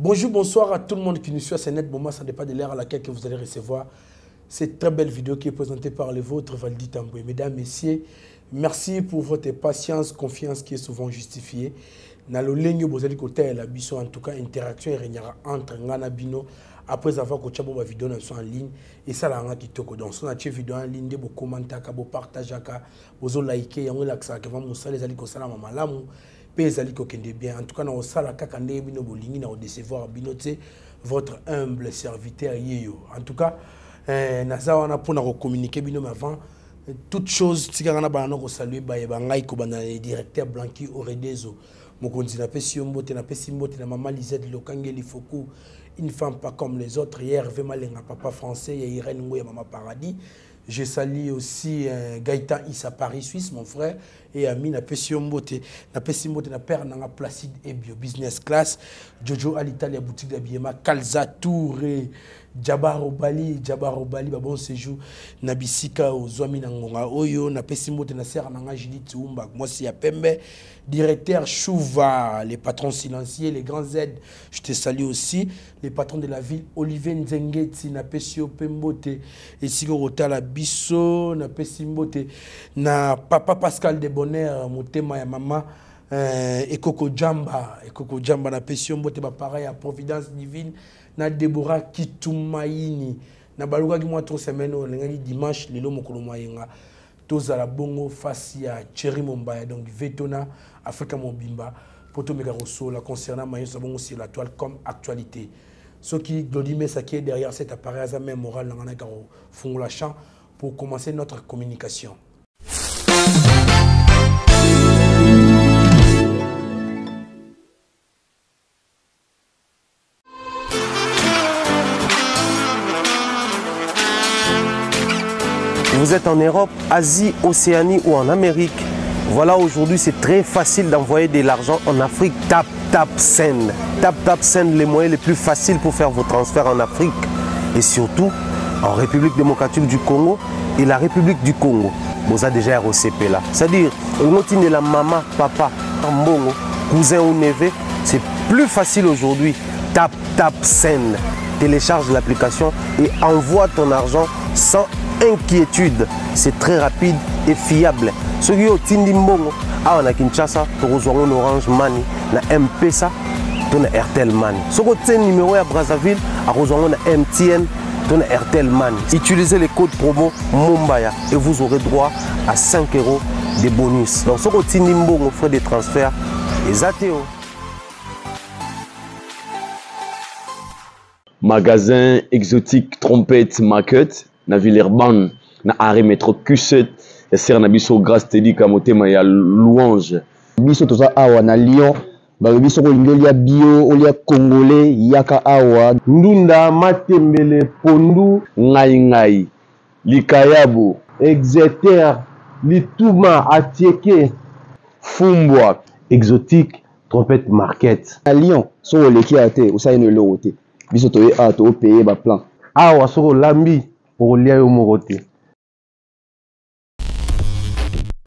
Bonjour, bonsoir à tout le monde qui nous suit à ce net moment, ça dépend de l'heure à laquelle que vous allez recevoir cette très belle vidéo qui est présentée par les vôtres, Valdi Tamboué. Mesdames, Messieurs, merci pour votre patience, confiance qui est souvent justifiée. Dans le ligne, vous allez côté la biso, en tout cas, interaction et entre Ngana Bino après avoir coaché ma vidéo en ligne. Et ça, là, on a qui toko. Donc, si on a une vidéo en ligne, vous commentez, vous partagez, vous likez, vous likez, vous allez aller comme ça, vous bien. En tout cas, on sala kakande bino bolingi na décevoir bino votre humble serviteur yeyo. En tout cas, naza wana pona ko communiquer bino avant toute chose tikanga bana ko saluer ba ngai ko bana directeur Blanqui Oredezo. Mokonzi na pesi mbote na maman Lisette Lokangeli Foku, une femme pas comme les autres. Hier Hervé Malenga papa français et Irène Ngoya maman Paradis. Je salue aussi Gaëtan Issa Paris Suisse, mon frère, et ami na Pessimbote, na père na Placide et Bio Business Class, Jojo à l'Italie, boutique d'habillement, Kalza Touré, Jabaro Bali, bon séjour, na Bisika aux Zoami Nangonga Oyo, na Pessimbote na Serre na Judith Oumba, moi c'est à Pembe, directeur Chouva, les patrons silencieux, les grands aides, je te salue aussi, les patrons de la ville, Olivier Nzengeti, na Pesio Pembote, et Sigorota la Bisso, na Pessimbote, na Papa Pascal de Bonheur, Motema ya Mama, et Coco Jamba na Pesio Mbote, pareil à Providence Divine, na Deborah Kitumaini, na Baluga qui moi 3 semaines, dimanche, lelo mokolo moyenga, tous à la bongo face à Thierry Mombaya, donc Vetona, Africa Mobimba, Poto Megaroso, la concernant Maïs Sabon aussi la toile comme actualité. Ce qui Glodimé qui est derrière cet appareil, ça même moral, font la champ pour commencer notre communication. Vous êtes en Europe, Asie, Océanie ou en Amérique. Voilà, aujourd'hui, c'est très facile d'envoyer de l'argent en Afrique. Tap Send. Tap Send, les moyens les plus faciles pour faire vos transferts en Afrique. Et surtout, en République démocratique du Congo et la République du Congo. Vous avez déjà ROCP là. C'est-à-dire, de la maman, papa, mbongo, cousin ou neveu, c'est plus facile aujourd'hui. Tap Send. Télécharge l'application et envoie ton argent sans inquiétude. C'est très rapide et fiable. Ceux qui ont Tindi Mbongo, on a Kinshasa, on Orange Money, na M-Pesa, on a Airtel Money. Ceux qui ont numéro à Brazzaville, on a MTN, on a Airtel Money. Utilisez les codes promo Mumbaya et vous aurez droit à 5 € de bonus. Donc ceux qui ont Tindi Mbongo, frais de transfert, les ATO. Magasin exotique Trompette Market na Villeurbanne na arrêt métro Q7 et ser na biso grâce tedi kamotema ya louange biso toza awa na Lyon ba biso ko lingolia bio olia congolais yaka awa ndunda matembele pondu ngai likayabu exeter lituma atieke fumbwa exotique Trompette Market à Lyon so leki ate usayino lote biso toye a to payer ba plan awa soko lambi pour lia yo morote.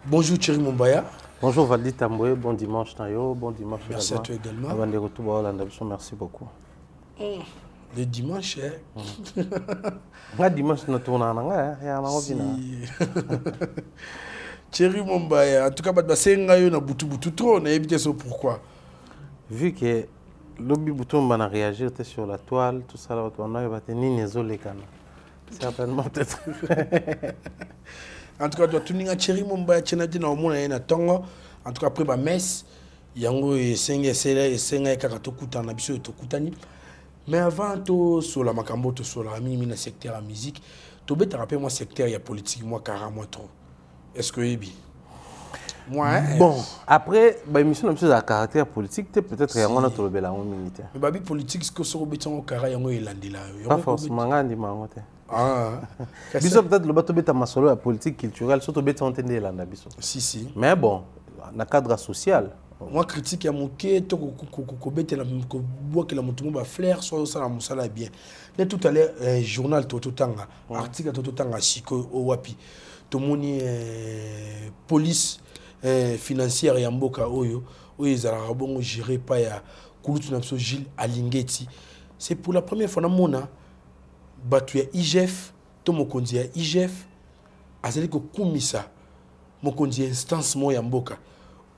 Bonjour Thierry Mombaya. Bonjour Valdi Tamboué, bon dimanche Nayo, bon dimanche. Merci à toi également. Avant de retour à Hollande, merci beaucoup. Le dimanche, Le dimanche, nous tournons si. Thierry Mombaya, en tout cas, c'est un peu trop, on a évité ça pourquoi. Vu que Lobby Bouton a réagi sur la toile, tout ça, on a tenir les certainement peut-être. En tout cas, tu as Thierry Mombaya, tu as dit en tout cas, après la messe, il y a un mais avant tout, sur la macambo, sur la mini secteur de musique, tu as rappelé moi secteur il y a politique, moi carrément trop. Est-ce que c'est bien? Bon, après, l'émission a un caractère politique, peut-être qu'il y a un autre militaire. Mais la politique, c'est que ce que tu as pas forcément, peut-être le bateau est masolo la politique culturelle, surtout bête entendre là si. Mais bon, dans le cadre social. Moi critique à mon quai, to ko bête la ko bois que la mutumo ba flair soit ça la musala bien. Mais tout à l'heure journal totanga, article totanga siko o wapi. To moni police financière ya mboka oyo ezala bongo géré pa ya Kouloutou Namso Gilles Alingeti. C'est pour la première fois dans mon an, batu ya IGF, to mokonzi ya IGF, azali ko kumisa, mokonzi instance mo ya mboka.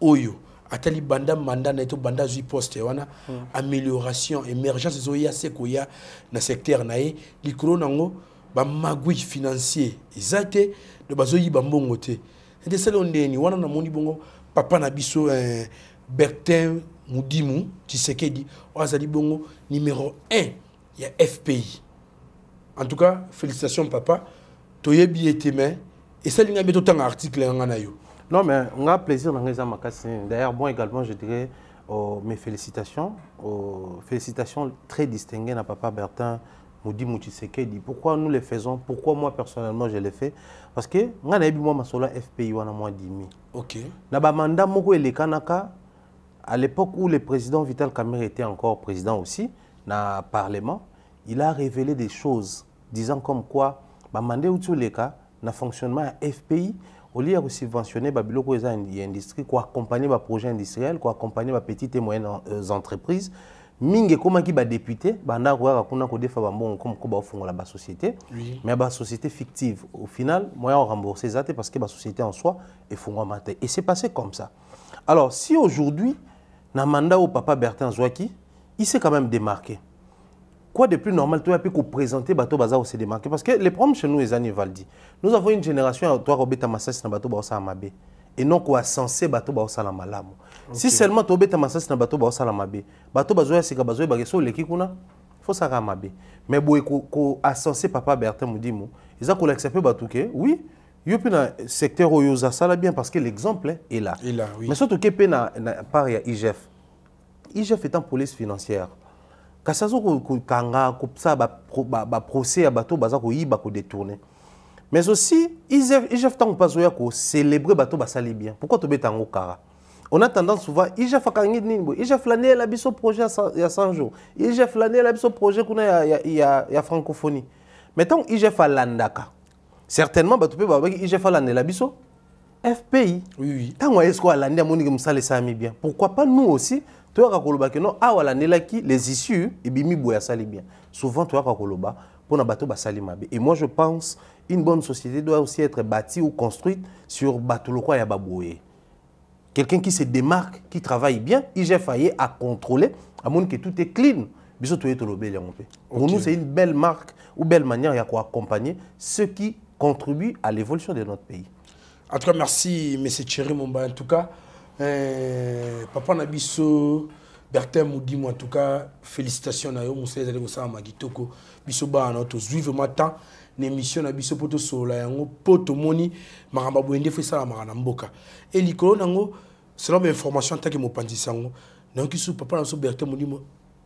Oyo, atali banda manda na eto banda zui poste wana, amélioration, émergence zoya sekoya na secteur na ye, likolo nango, ba magui financier, ezate, de bazoyi bambongo te. C'était ça l'ondeni, wana na moni bongo, papa na biso, Bertin Mudimu, Tshisekedi, azali bongo numéro 1, il y a FPI. En tout cas, félicitations papa. Toye billet mais et ça il y a bientôt un article en yo. Non mais on a plaisir dans les amakasi. D'ailleurs moi également je dirais mes félicitations, félicitations très distinguées à papa Bertin Mudimu Tshisekedi. Pourquoi nous les faisons? Pourquoi moi personnellement je les fais? Parce que moi na moi masola FPI wana moi 10 000. OK. Na ba mandat moko ele kanaka à l'époque où le président Vital Kamerhe était encore président aussi na parlement. Il a révélé des choses disant comme quoi, mandé ou tous les cas, na fonctionnement à FPI, au lieu de subventionner les industries, quoi accompagner les projets industriels, quoi accompagner les petites et moyennes entreprises, mingi comme qui ba député, banda quoi qu'on a codé bon comme quoi font la société, mais la société fictive. Au final, moi on rembourse ça parce que la société en soi est fondamentale. Et c'est passé comme ça. Alors si aujourd'hui, na mandat au papa Bertin Zouaki, il s'est quand même démarqué. Quoi de plus normal, tu as pu présenter Bateau Baza au démarqué. Parce que les problèmes chez nous, les années Valdi, nous avons une génération, toi, Robert Massas, na Bateau Baza Amabé. Et non quoi censé Bateau Baza Malamu. Si seulement tu Robert Massas na Bateau Baza Amabé, Bateau Baza c'est que Bazo Bagesso, l'équipe, il faut ça Amabé. Mais si tu as censé Papa Bertin Mudimu, ils ont accepté Batouké, oui. Il y a un secteur où il ça là bien parce que l'exemple est là. Oui. Mais surtout qu'il y a part IGF. IGF est en police financière. Quand ça ça va procès à bateau baza ko yiba ko détourner. Mais aussi IGF tant pas zoya ko célébrer bateau ba sali bien. Pourquoi to betango kara? On a tendance souvent IGF akangi nini IGF l'année la biso projet il y a 100 jours. IGF l'année la biso projet kuna il y a francophonie. Mais tant IGF a landaka. Certainement bateau pe ba IGF l'année la biso FPI. Oui. Tant est-ce qu'on a l'année moni que musale ça bien. Pourquoi pas nous aussi? Tu as non ah voilà les issues et bimi boya sali bien. Souvent tu as kakoloba pour na bateau ba sali mabe. Et moi je pense une bonne société doit aussi être bâtie ou construite sur bateau lo kwa ya baboye. Quelqu'un qui se démarque, qui travaille bien, IGF à contrôler, à mon que tout est clean. Biso to eto lobé Pour nous c'est une belle marque ou belle manière ya ko accompagner ceux qui contribuent à l'évolution de notre pays. En tout cas merci monsieur Thierry Momba en tout cas. Papa Nabiso, Bertin Mudimu, en tout cas, félicitations à vous, monsieur Zalego Sama Gitoko, Biso Ba, notre juive matin, l'émission Nabiso Poto Sola, Poto Moni, Maramba Bouende Fessa Maranamboka. Et l'icône, selon mes informations, tant que mon pandisango, donc il sous Papa Nabiso Bertin Mudimu,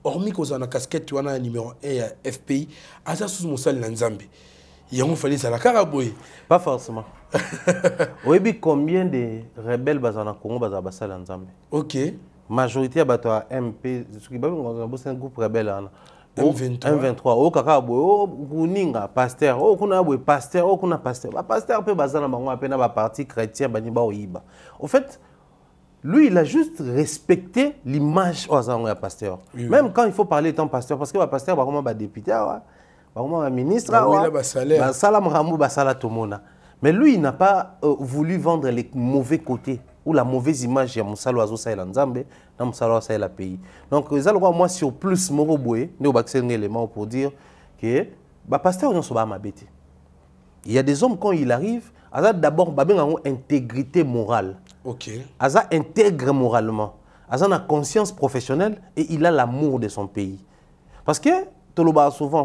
hormis qu'on a une casquette, tu as un numéro 1 FPI, à ça sous mon salle Nzambe. Il a fallu ça la carabouille. Pas forcément. Oui, combien de rebelles bazana Congo bazaba sala Nzambe? OK. Majorité à MP, c'est un groupe rebelle. M23. Oh kaka oh kuninga pasteur, oh kuna boy pasteur, oh kuna pasteur. Ba pasteur peut bazana bango apena ba parti chrétien bani ba oyiba. Au fait, lui il a juste respecté l'image aux pasteur. Même quand il faut parler étant pasteur parce que ba pasteur ba comment ba député un ministre, mais lui, il n'a pas voulu vendre les mauvais côtés ou la mauvaise image de Moussalo Azo la Nzambe dans Moussalo la pays. Donc, moi, sur plus, Moroboé, nous avons un élément pour dire que le pasteur n'est pas ma bête. Il y a des hommes, quand il arrive, d'abord, ils ont une intégrité morale. OK. Ils intègre moralement. Ils ont une conscience professionnelle et il a l'amour de son pays. Parce que, souvent,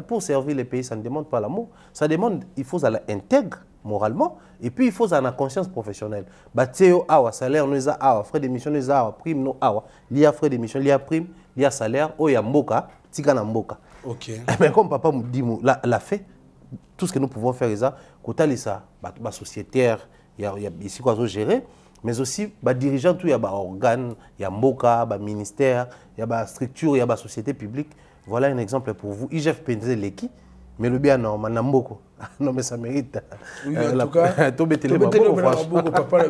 pour servir les pays, ça ne demande pas l'amour. Ça demande, il faut l'intègre moralement et puis il faut avoir conscience professionnelle. Bateo awa salaire nous a frais d'émission nous a prime nous awa. Il y a frais d'émission, il y a prime, il y a salaire, il y a mboka, tika na mboka. OK. Mais comme papa me dit l'a fait, tout ce que nous pouvons faire est ça, côté ça, ba sociétaire, il y a ici quoi gérer. Mais aussi, les dirigeants, il y a des organes, il y a Mboka, il y a ministère, il y a des structures, il y a des sociétés publiques. Voilà un exemple pour vous. IGF Penze Leki, Mais le bien, non, Manamboko. Non, mais ça mérite. Oui, en tout cas. Tobetele Maboko, papa,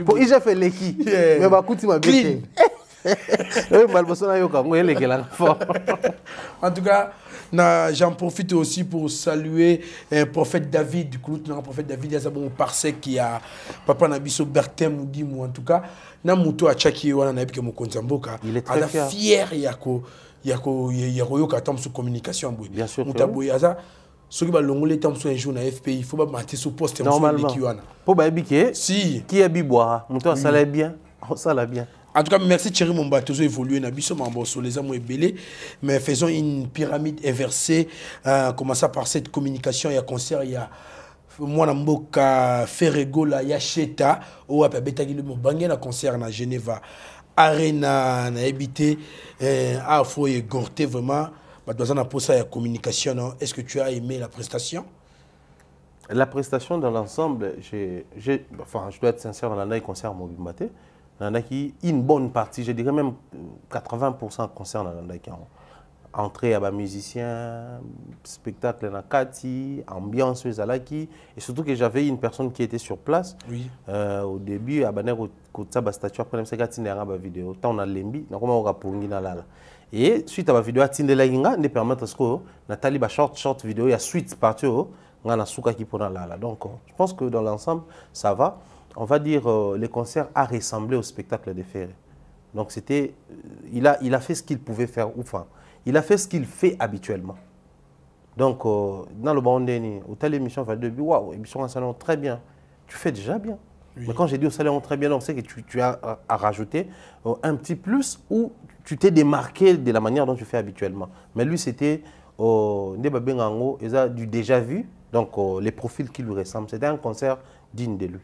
Pour il j'ai fait l'équipe. Mais bah, écoute, il m'a bien. En tout cas, j'en profite aussi pour saluer un prophète David, le prophète David, il y a un parsec qui a papa Nabiso Bertin Moudimu. En tout cas, Namuto a Tchaki Wana il est très fier. Il y a communication. Bien sûr. Ceux qui ont un jour dans FPI, il faut pas mettre sur poste. Normalement. Pour Babiké, si. Qui est Bibois, ça allait bien. Ça allait bien. En tout cas, merci Thierry Momba, toujours évolué, les hommes belé, mais faisons une pyramide inversée. Commençons par cette communication, il y a concert, il y a moi Mboka Ferrego la Yacheta, ou à Betagui le Mobangé la concert à Genève, Arena na habité, à Foye Gorté vraiment. Dans un pour ça, il y a communication. Est-ce que tu as aimé la prestation? La prestation dans l'ensemble, enfin, je dois être sincère, dans le concert Mobimbaté. Il y en a qui, une bonne partie, je dirais même 80% concerne qui entrée à musicien, spectacle dans Kati, ambiance et surtout que j'avais une personne qui était sur place. Oui. Au début, à Baner Kotaba statue après c'est Kati n'a pas vidéo. Tant on a lembi, n'a comment on a pour là. Et suite à la vidéo, Tinde la Inga ne permet à ce que Nathalie ba short vidéo, il y a suite partie on a souka qui pour là. Donc je pense que dans l'ensemble ça va. On va dire les concerts a ressemblé au spectacle de Ferré. Donc c'était, il a fait ce qu'il pouvait faire, enfin, il a fait ce qu'il fait habituellement. Donc dans le bon dernier, au tel émission, va début, waouh, émission en salon très bien. Tu fais déjà bien. Oui. Mais quand j'ai dit au salon très bien, donc c'est que tu as à rajouter un petit plus où tu t'es démarqué de la manière dont tu fais habituellement. Mais lui c'était du déjà vu, donc les profils qui lui ressemblent. C'était un concert digne de lui.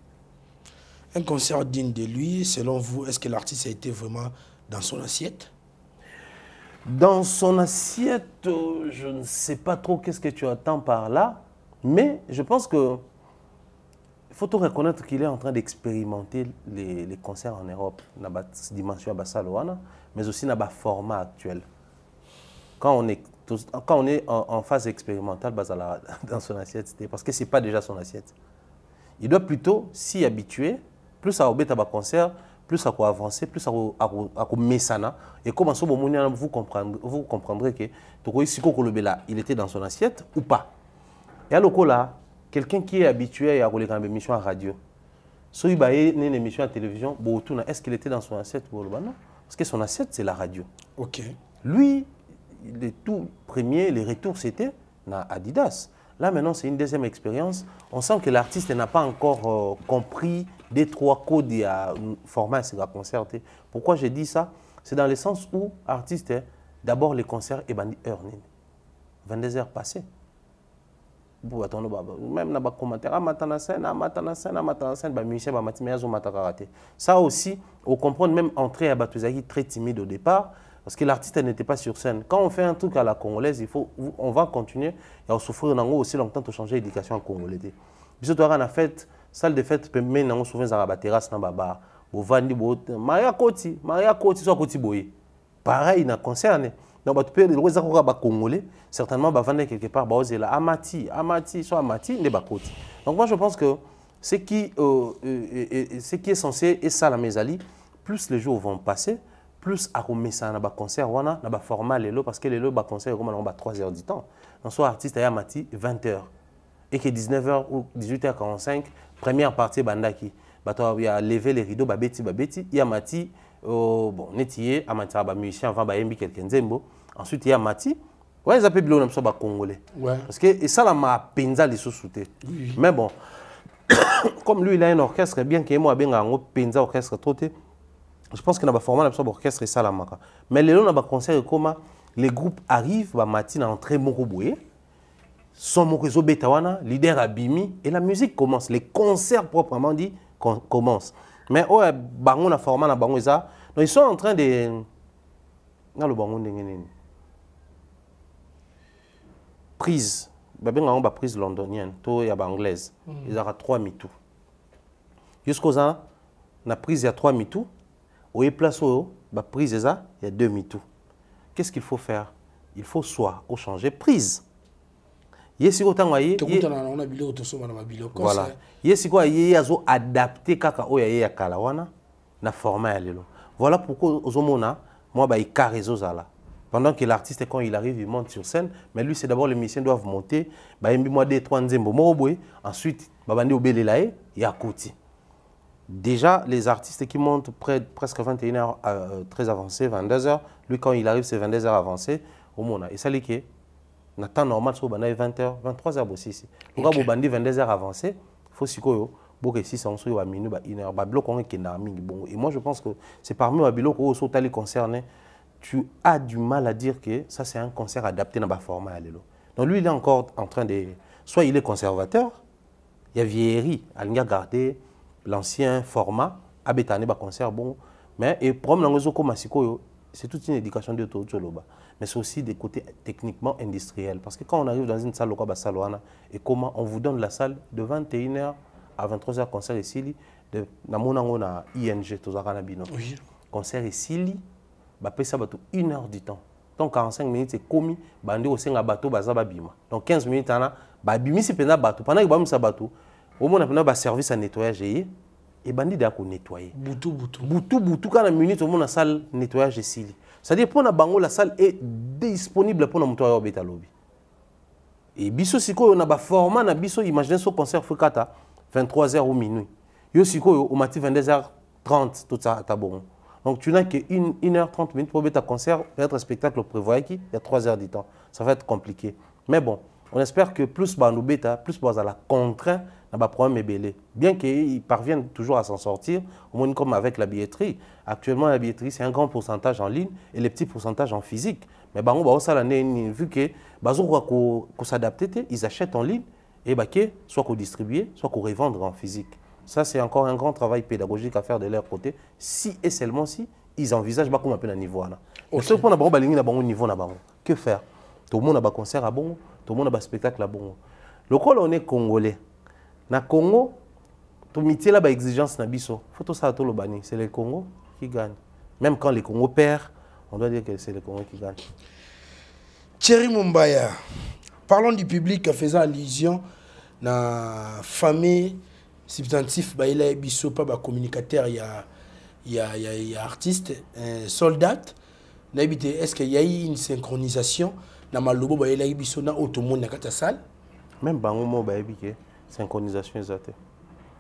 Un concert digne de lui, selon vous, est-ce que l'artiste a été vraiment dans son assiette? Dans son assiette, je ne sais pas trop qu'est-ce que tu attends par là, mais je pense que il faut tout reconnaître qu'il est en train d'expérimenter les concerts en Europe, dans la dimension à Bassaloana, mais aussi dans le format actuel. Quand on est en phase expérimentale dans son assiette, c'est parce que ce n'est pas déjà son assiette. Il doit plutôt s'y habituer. Plus à obéir à concert, plus à quoi avancer, plus à messana. Et comme ça, vous comprendrez que il était dans son assiette ou pas. Et à là, quelqu'un qui est habitué à regarder une émission à radio, si il y a une émission à télévision, est-ce qu'il était dans son assiette? Non. Parce que son assiette, c'est la radio. Ok. Lui, les tout premiers, les retours, c'était Adidas. Là, maintenant, c'est une deuxième expérience. On sent que l'artiste n'a pas encore compris des trois codes et format c'est la concerté. Pourquoi j'ai dit ça? C'est dans le sens où l'artiste, d'abord les concerts et bandi heure 22 heures passées. Même dans les commentaires, ça aussi, on comprend même entrer à Batuzaki très timide au départ. Parce que l'artiste n'était pas sur scène. Quand on fait un truc à la congolaise, on va continuer et on souffre aussi longtemps de changer l'éducation en congolais. Bisous, on a fait salle de fête, mais on a souvent à la terrasse, dans bar. On va dire Maria Koti, soit Koti Boye. Pareil, dans concerné. Donc, tu peux le congolais, certainement, vendre quelque part, Amati, soit Amati, ne Koti. Donc, moi, je pense que ce qui est censé, et ça, la mésali, plus les jours vont passer, plus à remettre ça dans le concert, on a un format parce que le concert est 3 heures du temps. Donc, soit artiste à Mati 20 heures. Et que 19h ou 18h45, première partie, bandaki. Il y a levé les rideaux, babeti. Il y a Mati, bon, netier, Amati, musicien, avant, quelqu'un zembo. Ensuite, il y a Mati. Ouais, ils appellent Bilon, ça, congolais. Ouais. Parce que ça, là, m'a penza les sous-soutés. Oui. Mais bon, comme lui, il a un orchestre, bien qu'il y ait un penza orchestre trotté. Je pense que dans le format de l'orchestre, c'est ça la marque. Mais les gens dans le concert, les groupes arrivent, matin en très moroboué, son réseau betawana, leader abimi, et la musique commence. Les concerts proprement dit commencent. Mais ouais, bangon na format na bangon ça, donc ils sont en train de dans le bangon prise, ba prise londonienne, to ya anglaise. Ils ont 3 mitou. Jusqu'aux ans, na prise il y a 3 mitou. Au place où la prise est ça, il y a 2 mitou. Qu'est-ce qu'il faut faire? Il faut soit changer prise. Yesiko tango ye. On a biloko to soma na mabilo. Voilà. Yesiko ye azo adapté kaka oya ye ya kalawana na format ya lelo. Voilà pourquoi ozomona moi ba ikarezo zala. Pendant que l'artiste, quand il arrive, il monte sur scène. Mais lui, c'est d'abord les musiciens doivent monter. Ensuite, il y a Koti. Déjà, les artistes qui montent presque 21h très avancé, 22h. Lui, quand il arrive, c'est 22h avancé. Et ça, c'est le temps normal, c'est 20h, 23h aussi. Donc, si 22h avancé, il faut que 600 minutes, 1 heure. Et moi, je pense que c'est parmi les blocs où sont les concernés. Tu as du mal à dire que ça, c'est un concert adapté dans le format. Donc lui, il est encore en train de... Soit il est conservateur, il y a vieillerie, il a gardé l'ancien format, il a un concert bon. Mais et c'est toute une éducation de tout. Mais c'est aussi des côtés techniquement industriels. Parce que quand on arrive dans une salle, et comment on vous donne la salle de 21h à 23h, concert ici, de ING, concert ici, ça va 1 heure du temps. Donc 45 minutes c'est commis, bandi au senga bateau baza babima. Donc 15 minutes ana babimi c'est pena bateau. Pendant que babimi sa bateau, au moins on a un service à nettoyage et bandi da ko nettoyer. Boutou quand la minute au moins la salle nettoyage ici. C'est-à-dire pour na bango la salle est disponible pour na moto ya beta lobby. Et biso siko on a ba format na biso imaginez ce concert fukata 23h ou minuit. Yo siko au matin 22h30 tout ça ta bon. Donc tu n'as que 1h30 minutes pour mettre ta concert, être un spectacle prévoyé qui il y a 3 heures du temps. Ça va être compliqué. Mais bon, on espère que plus nous bêta, plus à la contrainte, dans le problème est belé. Bien qu'ils parviennent toujours à s'en sortir, au moins comme avec la billetterie. Actuellement, la billetterie, c'est un grand pourcentage en ligne et les petits pourcentages en physique. Mais on va aussi vu que s'adapter, ils achètent en ligne et soit qu'on distribue, soit qu'on revendre en physique. Ça, c'est encore un grand travail pédagogique à faire de leur côté, si et seulement si ils envisagent comme un peu à niveau. Mais ce qu'on a bon niveau, que faire? Tout le monde a un concert à bon, tout le monde a un spectacle à bon. Le col on est congolais. Na Congo, tout métier là, exigence na biso. Faut ça tout le bani. C'est le Congo qui gagne. Même quand les Congo perdent, on doit dire que c'est le Congo qui gagne. Thierry Mumbaya, parlons du public faisant allusion à la famille. Substantif, il y a un communicateur, il y a un artiste, un soldat. Est-ce qu'il y a eu une synchronisation dans le il y a eu une salle? Même dans le moment, il y a eu synchronisation.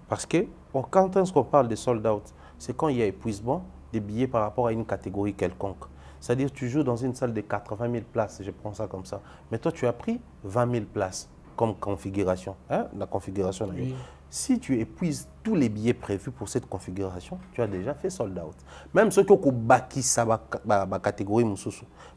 Parce que quand on parle de sold out, c'est quand il y a épuisement des billets par rapport à une catégorie quelconque. C'est-à-dire que tu joues dans une salle de 80 000 places, je prends ça comme ça. Mais toi, tu as pris 20 000 places comme configuration. Hein? La configuration. Oui. Si tu épuises tous les billets prévus pour cette configuration, tu as déjà fait sold out. Même ceux qui ont bâti sa catégorie.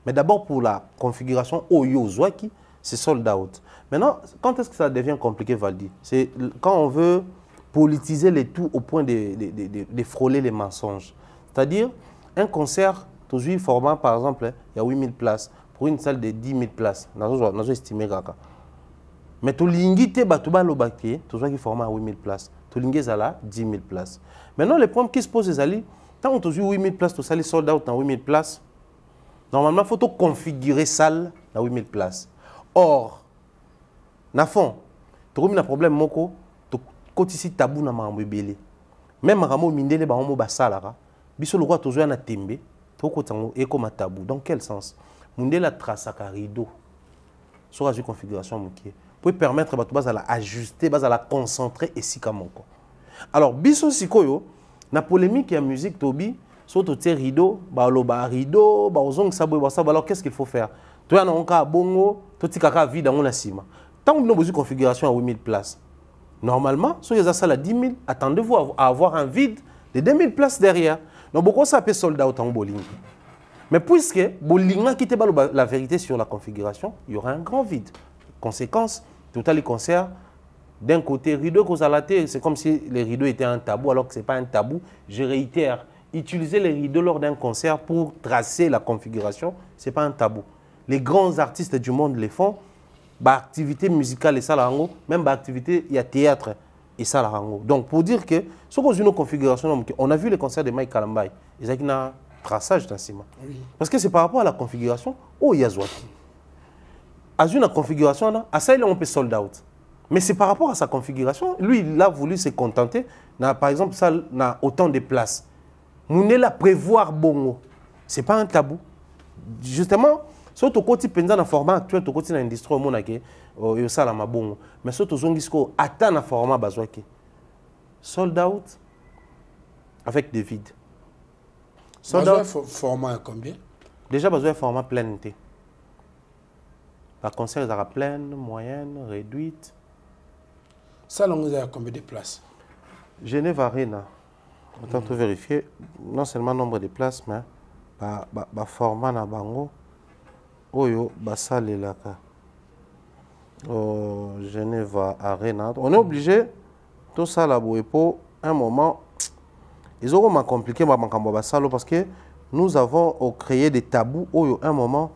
Mais d'abord pour la configuration Oyo Zwaki, c'est sold out. Maintenant, quand est-ce que ça devient compliqué, Valdi? C'est quand on veut politiser les tout au point de frôler les mensonges. C'est-à-dire, un concert, toujours format, par exemple, il y a 8 000 places. Pour une salle de 10 000 places, nous avons estimé Gaka. Mais tu l'ingité, tu vas l'obacter, tu vas former à 8 000 places. Tu l'ingé à 10 000 places. Maintenant, le problème qui se pose, c'est quand on te dit 8 000 places, tu as sold out dans 8 000 places. Normalement, il faut configurer salle dans 8 000 places. Or, na fond, tu as un problème, moko, tu as ici tabou na mambo belé. Même ramo mindele ba homo basalara, biso le roi toujours na tembe, to ko tango e comme tabou. Dans quel sens? Mundela trace à rideau. Sur la configuration moké. Pour permettre à la ajuster, à la concentrer et si comme encore. Alors, biso sikoyo, na polémique et musique tobi, surtout tes rideau, rideau, alors qu'est-ce qu'il faut faire? Tu as un cas bongo, tu as un vide dans la cima. Tant que nous avons une configuration à 8 000 places, normalement, si vous avez ça à 10 000, attendez-vous à avoir un vide de 2 000 places derrière. Donc, beaucoup ça peut soldat autant bowling. Mais puisque Bolinga qui était la vérité sur la configuration, il y aura un grand vide. Conséquence, tout à les concerts, d'un côté, rideau cause à la tête, c'est comme si les rideaux étaient un tabou, alors que ce n'est pas un tabou. Je réitère, utiliser les rideaux lors d'un concert pour tracer la configuration, ce n'est pas un tabou. Les grands artistes du monde les font, activité musicale et ça la rango, même activité, il y a théâtre et ça la rango. Donc pour dire que, ce qu'on a une configuration, on a vu les concerts de Mike Kalambay, ils ont un traçage dans ciment. Oui. Parce que c'est par rapport à la configuration où il y a Zwaki. une configuration, là, à ça, on peut sold out. Mais c'est par rapport à sa configuration. Lui, il a voulu se contenter. Par exemple, ça n'a autant de places. Nous la prévoir bongo. Ce n'est pas un tabou. Justement, surtout quand tu penses dans le format actuel, tu dans l'industrie au monde, ça la bongo. Mais surtout, tu attends le format bazouaki. Sold out avec des vides. Sold out format à combien? Déjà, besoin de format plein. La concert sera pleine, moyenne, réduite. Ça, on a combien de places? Genève Arena. Autant te vérifier, non seulement nombre de places, mais le format na bango. Oyo, salle là. Genève Arena. On est obligé, tout ça là, pour un moment, ils auront compliqué parce que nous avons créé des tabous. Oyo, un moment,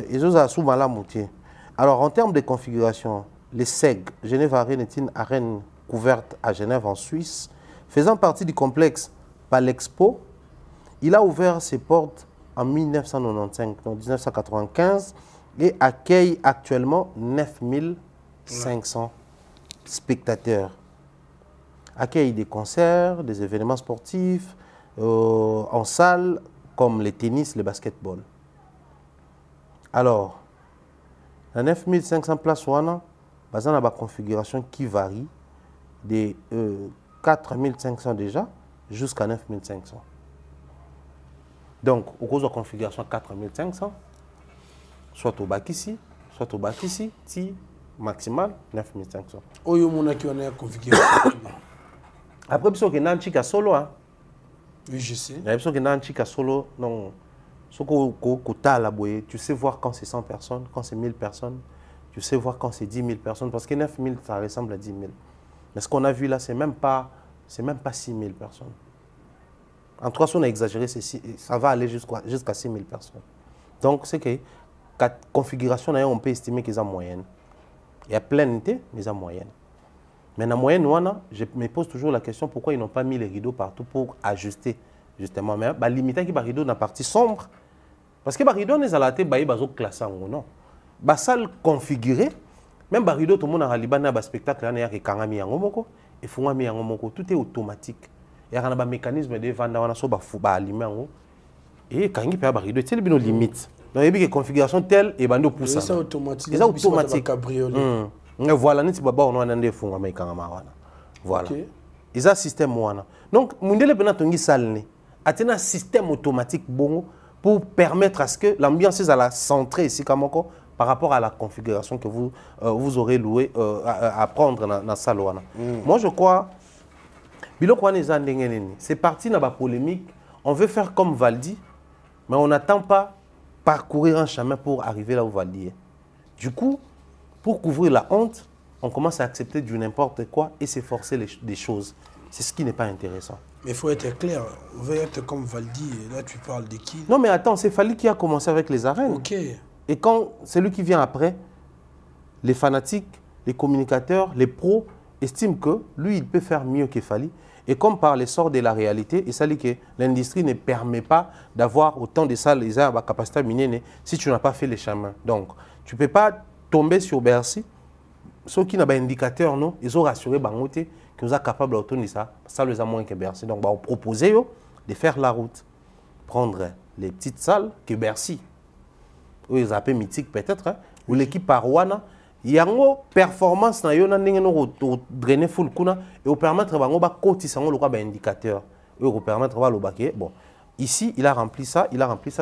ils ont souvent la moitié. Alors, en termes de configuration, les SEG, Genève Arena est une arène couverte à Genève en Suisse, faisant partie du complexe Palexpo. Il a ouvert ses portes en 1995, donc 1995, et accueille actuellement 9500 spectateurs. Accueille des concerts, des événements sportifs, en salle, comme le tennis, le basketball. Alors, la 9500 places, on a une configuration qui varie de 4500 déjà jusqu'à 9500. Donc, au cause de la configuration 4500, soit au bac ici, soit au bac ici, ti maximal 9500. Oyo mona qui on a configuration. Après, il y a un chica solo. Oui, je sais. Il y a un chica solo. Non. Tu sais voir quand c'est 100 personnes, quand c'est 1000 personnes. Tu sais voir quand c'est 10 000 personnes. Parce que 9 000, ça ressemble à 10 000. Mais ce qu'on a vu là, c'est même pas 6 000 personnes. En 3 on a exagéré, ça va aller jusqu'à 6 000 personnes. Donc, c'est que la configuration, on peut estimer qu'ils ont moyenne. Il y a plein mais ils ont moyenne. Mais dans la moyenne, je me pose toujours la question pourquoi ils n'ont pas mis les rideaux partout pour ajuster. Justement, mais limiter les rideaux dans la partie sombre. Parce que les rideaux, ils ont classé non. La salle configurée, même les rideaux, tout le monde a un spectacle, il y a tout est automatique. Il y a un mécanisme de vente, et quand il y a des rideaux, il y a des limites. Donc, il y a une configuration telle et il pousse. C'est automatique. C'est automatique. Voilà, voilà. Ils ont un système. Donc, il y a un système automatique pour permettre à ce que l'ambiance soit centrée ici par rapport à la configuration que vous aurez loué à prendre dans la salle. Moi, je crois, c'est parti dans la polémique. On veut faire comme Valdi, mais on n'attend pas parcourir un chemin pour arriver là où Valdi est. Du coup, pour couvrir la honte, on commence à accepter du n'importe quoi et s'efforcer des choses. C'est ce qui n'est pas intéressant. Mais il faut être clair. On veut être comme Valdi. Et là, tu parles de qui? Non, mais attends, c'est Fali qui a commencé avec les arènes. Ok. Et quand celui qui vient après, les fanatiques, les communicateurs, les pros, estiment que lui, il peut faire mieux que Fali. Et comme par l'essor de la réalité, et ça dit que l'industrie ne permet pas d'avoir autant de salles, ils ont la capacité à miner si tu n'as pas fait les chemins. Donc, tu ne peux pas tomber sur Bercy. Ceux qui n'ont pas d'indicateur, ils ont rassuré Bangote qu'ils sont capables d'autonomiser ça. Ça les a moins que Bercy. Donc, on proposait de faire la route. Prendre les petites salles que Bercy. Eux, ils appellent mythique peut-être. Ou l'équipe Parouana. Il y a une performance qui drainer full et au permettre de cotiser un indicateur. Et au permettre de bon. Ici, il a rempli ça,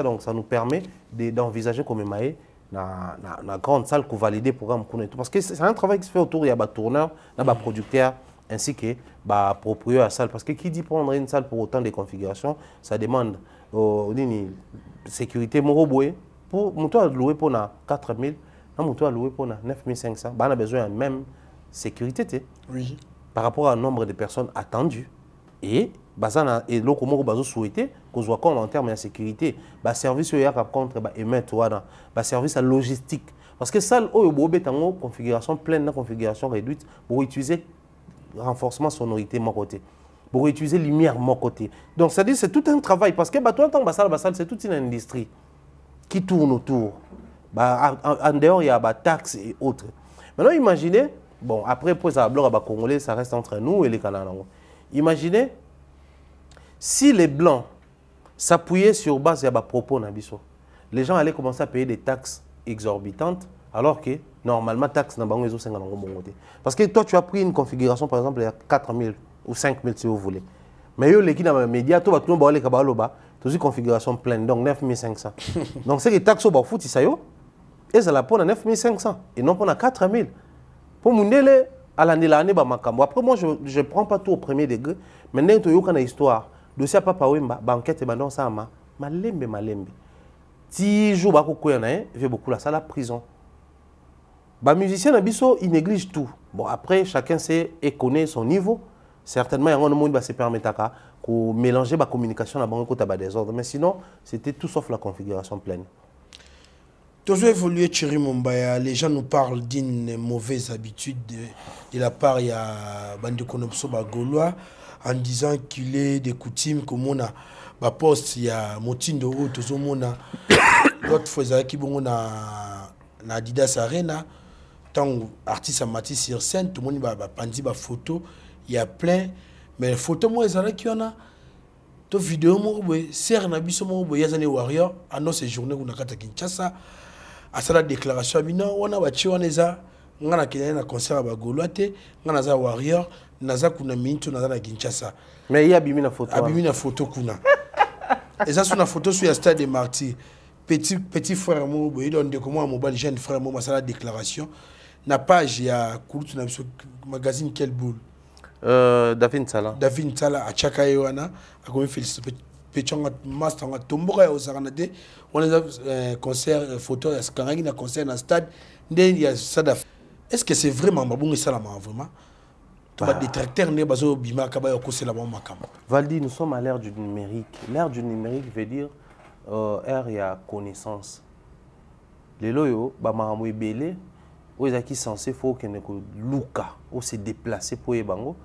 donc ça nous permet d'envisager comme maïe la grande salle pour valider le programme. Parce que c'est un travail qui se fait autour, il y a des tourneurs, des producteurs, ainsi que des propriétaires à la salle. Parce que qui dit prendre une salle pour autant de configurations, ça demande sécurité moroboué. Pour louer pour 4 000, on a loué pour 9 500. On a besoin de même sécurité oui. Par rapport au nombre de personnes attendues. Et là, comment on souhaiter qu'on soit en termes de sécurité, le service contre le service logistique. Parce que ça, une configuration pleine, une configuration réduite, pour utiliser renforcement sonorité de mon côté, pour utiliser lumière de mon côté. Donc, c'est tout un travail. Parce que c'est toute une industrie qui tourne autour. Bah, en dehors, il y a des taxes et autres. Maintenant, imaginez, bon, après, pour ça, les Congolais, ça reste entre nous et les Canadiens. Imaginez, si les Blancs s'appuyaient sur base de propos, les gens allaient commencer à payer des taxes exorbitantes, alors que, normalement, taxes n'a pas de parce que toi, tu as pris une configuration, par exemple, il y a 4 000 ou 5 000, si vous voulez. Mais eux, les qui dans les médias, tout le monde a une configuration pleine, donc 9 500. Donc, c'est que les taxes au foot, ça y est. Et ça la pose à 9 500 et non pas à 4 000. Pour mon délai, à l'année, après, moi, je ne prends pas tout au premier degré. Mais il y a une histoire. Dossier Papa Wemba, banquette, et ça, malembe. Si je vais beaucoup la salle à prison. Les musiciens, ils négligent tout. Bon, après, chacun sait et connaît son niveau. Certainement, il y a un monde qui se permet de mélanger la communication à des ordres. Mais sinon, c'était tout sauf la configuration pleine. Toujours évolué, Thierry Mumbaya. Les gens nous parlent d'une mauvaise habitude de la part de Bande Konopso Gaulois en disant qu'il est des coutumes comme on a poste, il y a Motindo ou tout monde l'autre fois qui bon na Adidas Arena tant artiste mati sur scène tout le monde va pandi ba photo il y a plein mais photo moi ils qui on a to vidéo mo boy ser na biso mo boy yazane warrior annonce ces journée on a kata Kinshasa à sa déclaration bino on a bachi on eza ngana kenya na concert ba Gaulois ngana za warrior naza kuna minto naza na Kinshasa mais il y a bimina photo kuna et ça sur la photo sur le stade des Martyrs petit frère mo boy donne de comment mobile jeune frère mo masala déclaration na page ya kurutu na magazine quel boule David Nsala a chaka yoana a comme félicité Pechonga master nga tomboka ya osakana te on a concert photo ya skangi na concert na stade ndé ya stade. Est-ce que c'est vraiment mabungi salama vraiment bah, des tracteurs ne bazo bima kaba ya kosela ba makamba. Valdi, nous sommes à l'ère du numérique. L'ère du numérique veut dire ère ya connaissance. Les loyo ba mahamu ebele o ezaki censé faut que ne ko luka ou se déplacer pour yebango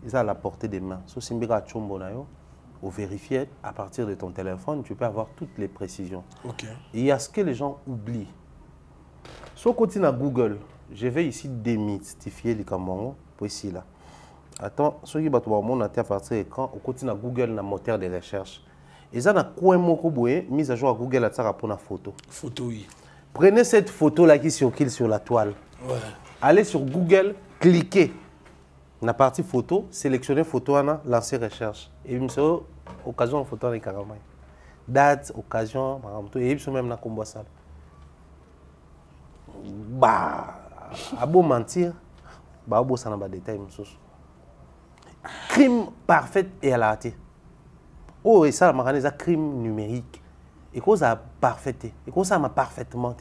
ils à la portée des mains. So simbeka chombo na yo ou vérifier à partir de ton téléphone, tu peux avoir toutes les précisions. Okay. Et il y a ce que les gens oublient. So continue à Google, je vais ici démystifier les Cambongo pour ici là. Attends, ce qui va te voir à partir de l'écran, on continue à Google dans le moteur de recherche. Et ça n'a quoi mise à jour à Google pour la photo. Photo, oui. Prenez cette photo là qui circule sur la toile. Ouais. Allez sur Google, cliquez. Dans la partie photo, sélectionnez photo, lancez recherche. Et il me semble occasion de photo avec Karamay. Date, occasion, et il me semble même dans combo ça. Bah, à beau mentir, bah, à beau ça n'a pas de détails. Crime parfait et à la hâte. Oh, et ça, c'est un crime numérique. Et quoi ça a parfaité. Et quoi ça m'a parfaitement.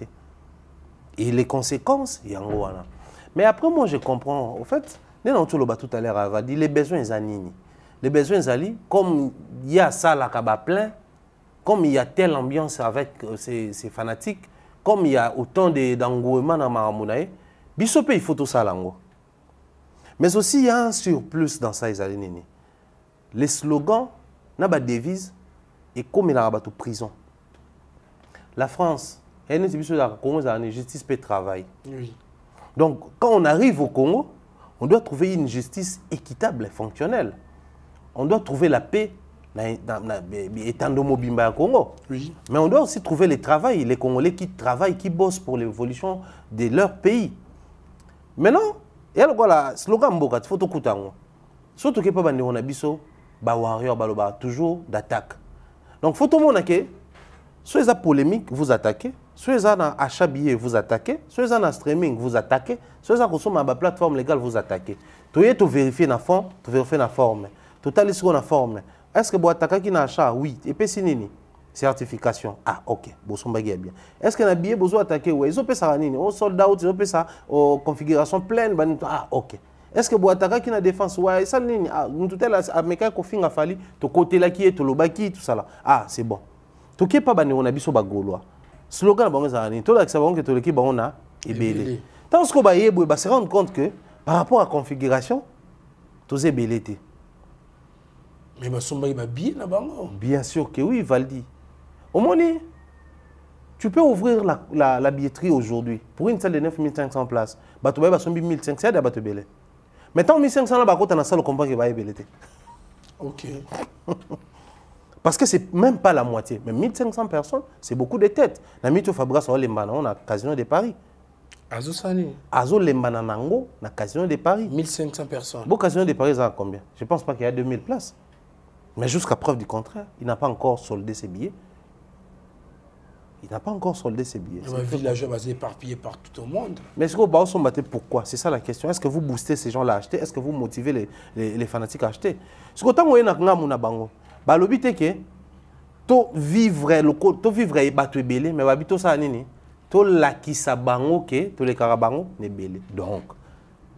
Et les conséquences, il y a un gros. Mais après, moi, je comprends. Au fait, tout à l'heure, les besoins zanini. Les besoins zali, comme il y a ça là plein, comme il y a telle ambiance avec ces fanatiques, comme il y a autant d'engouement dans Maramounaï, il faut tout ça là. Mais aussi, il y a un surplus dans ça, Nini. Les slogans, n'a pas de devise, et comme il y a une prison. La France, elle est justice et travail. Oui. Donc, quand on arrive au Congo, on doit trouver une justice équitable et fonctionnelle. On doit trouver la paix étant de Mobimba au Congo. Oui. Mais on doit aussi trouver le travail, les Congolais qui travaillent, qui bossent pour l'évolution de leur pays. Maintenant, il y a le slogan Mboka, il faut tout écouter. Surtout que on a biso, warrior, toujours d'attaque. Donc, il faut tout le monde que, soit ils ont polémique, vous attaquez, soit ils ont achat billet, vous attaquez, soit ils ont streaming, vous attaquez, soit ils ont consommé à la plateforme légale, vous attaquez. Tu veux vérifier la forme, tu vérifies la forme. Tu as sur la forme. Est-ce que vous attaquez qui n'a achat? Oui. Et puis c'est nini? Certification. Ah, ok. Bon, bien. Est-ce que vous avez besoin d'attaquer? Oui. Ils ont fait ça, nini? Au soldat, ils ont fait ça, en configuration pleine. Ah, ok. Est-ce que vous attaquez qui n'a défense? Oui. Ça, nini? Ah, tout est là, mais quand on a fallu, tu côté là qui est, tu l'as qui, tout ça là. Ah, c'est bon. Tu n'es pas banni, on a biso bagolois. Slogan, bon, ça, nini? Tu as que ça va que tu l'équipe, on a ébélé. Tant que vous avez se rendre compte que, par rapport à la configuration, tu es ébélé. Mais bien sûr que oui, Valdi. Au moins, Tu peux ouvrir la billetterie aujourd'hui pour une salle de 9500 places. Tu vas 1500, c'est de belé. Maintenant 1500 là, tu as une salle comprend que va belé. OK. Parce que c'est même pas la moitié, mais 1500 personnes, c'est beaucoup de têtes. Na mito Fabra sur Lembana, on a Casino de Paris. Azo Sani. Azo Lembana Nango, na Casino de Paris. 1500 personnes. Bon, Casino de Paris, ça a combien? Je pense pas qu'il y a 2000 places. Mais jusqu'à preuve du contraire, il n'a pas encore soldé ses billets. Il n'a pas encore soldé ses billets. Un villageois basé éparpillé partout au monde. Mais est-ce que vous sont battus pourquoi? C'est ça la question. Est-ce que vous boostez ces gens-là à acheter? Est-ce que vous motivez les fanatiques à acheter? Parce que tant que vous avez bango, le but est que to vivre et battre belé, mais babito ça nini? To la qui sa bango que to les carabango ne belé. Donc,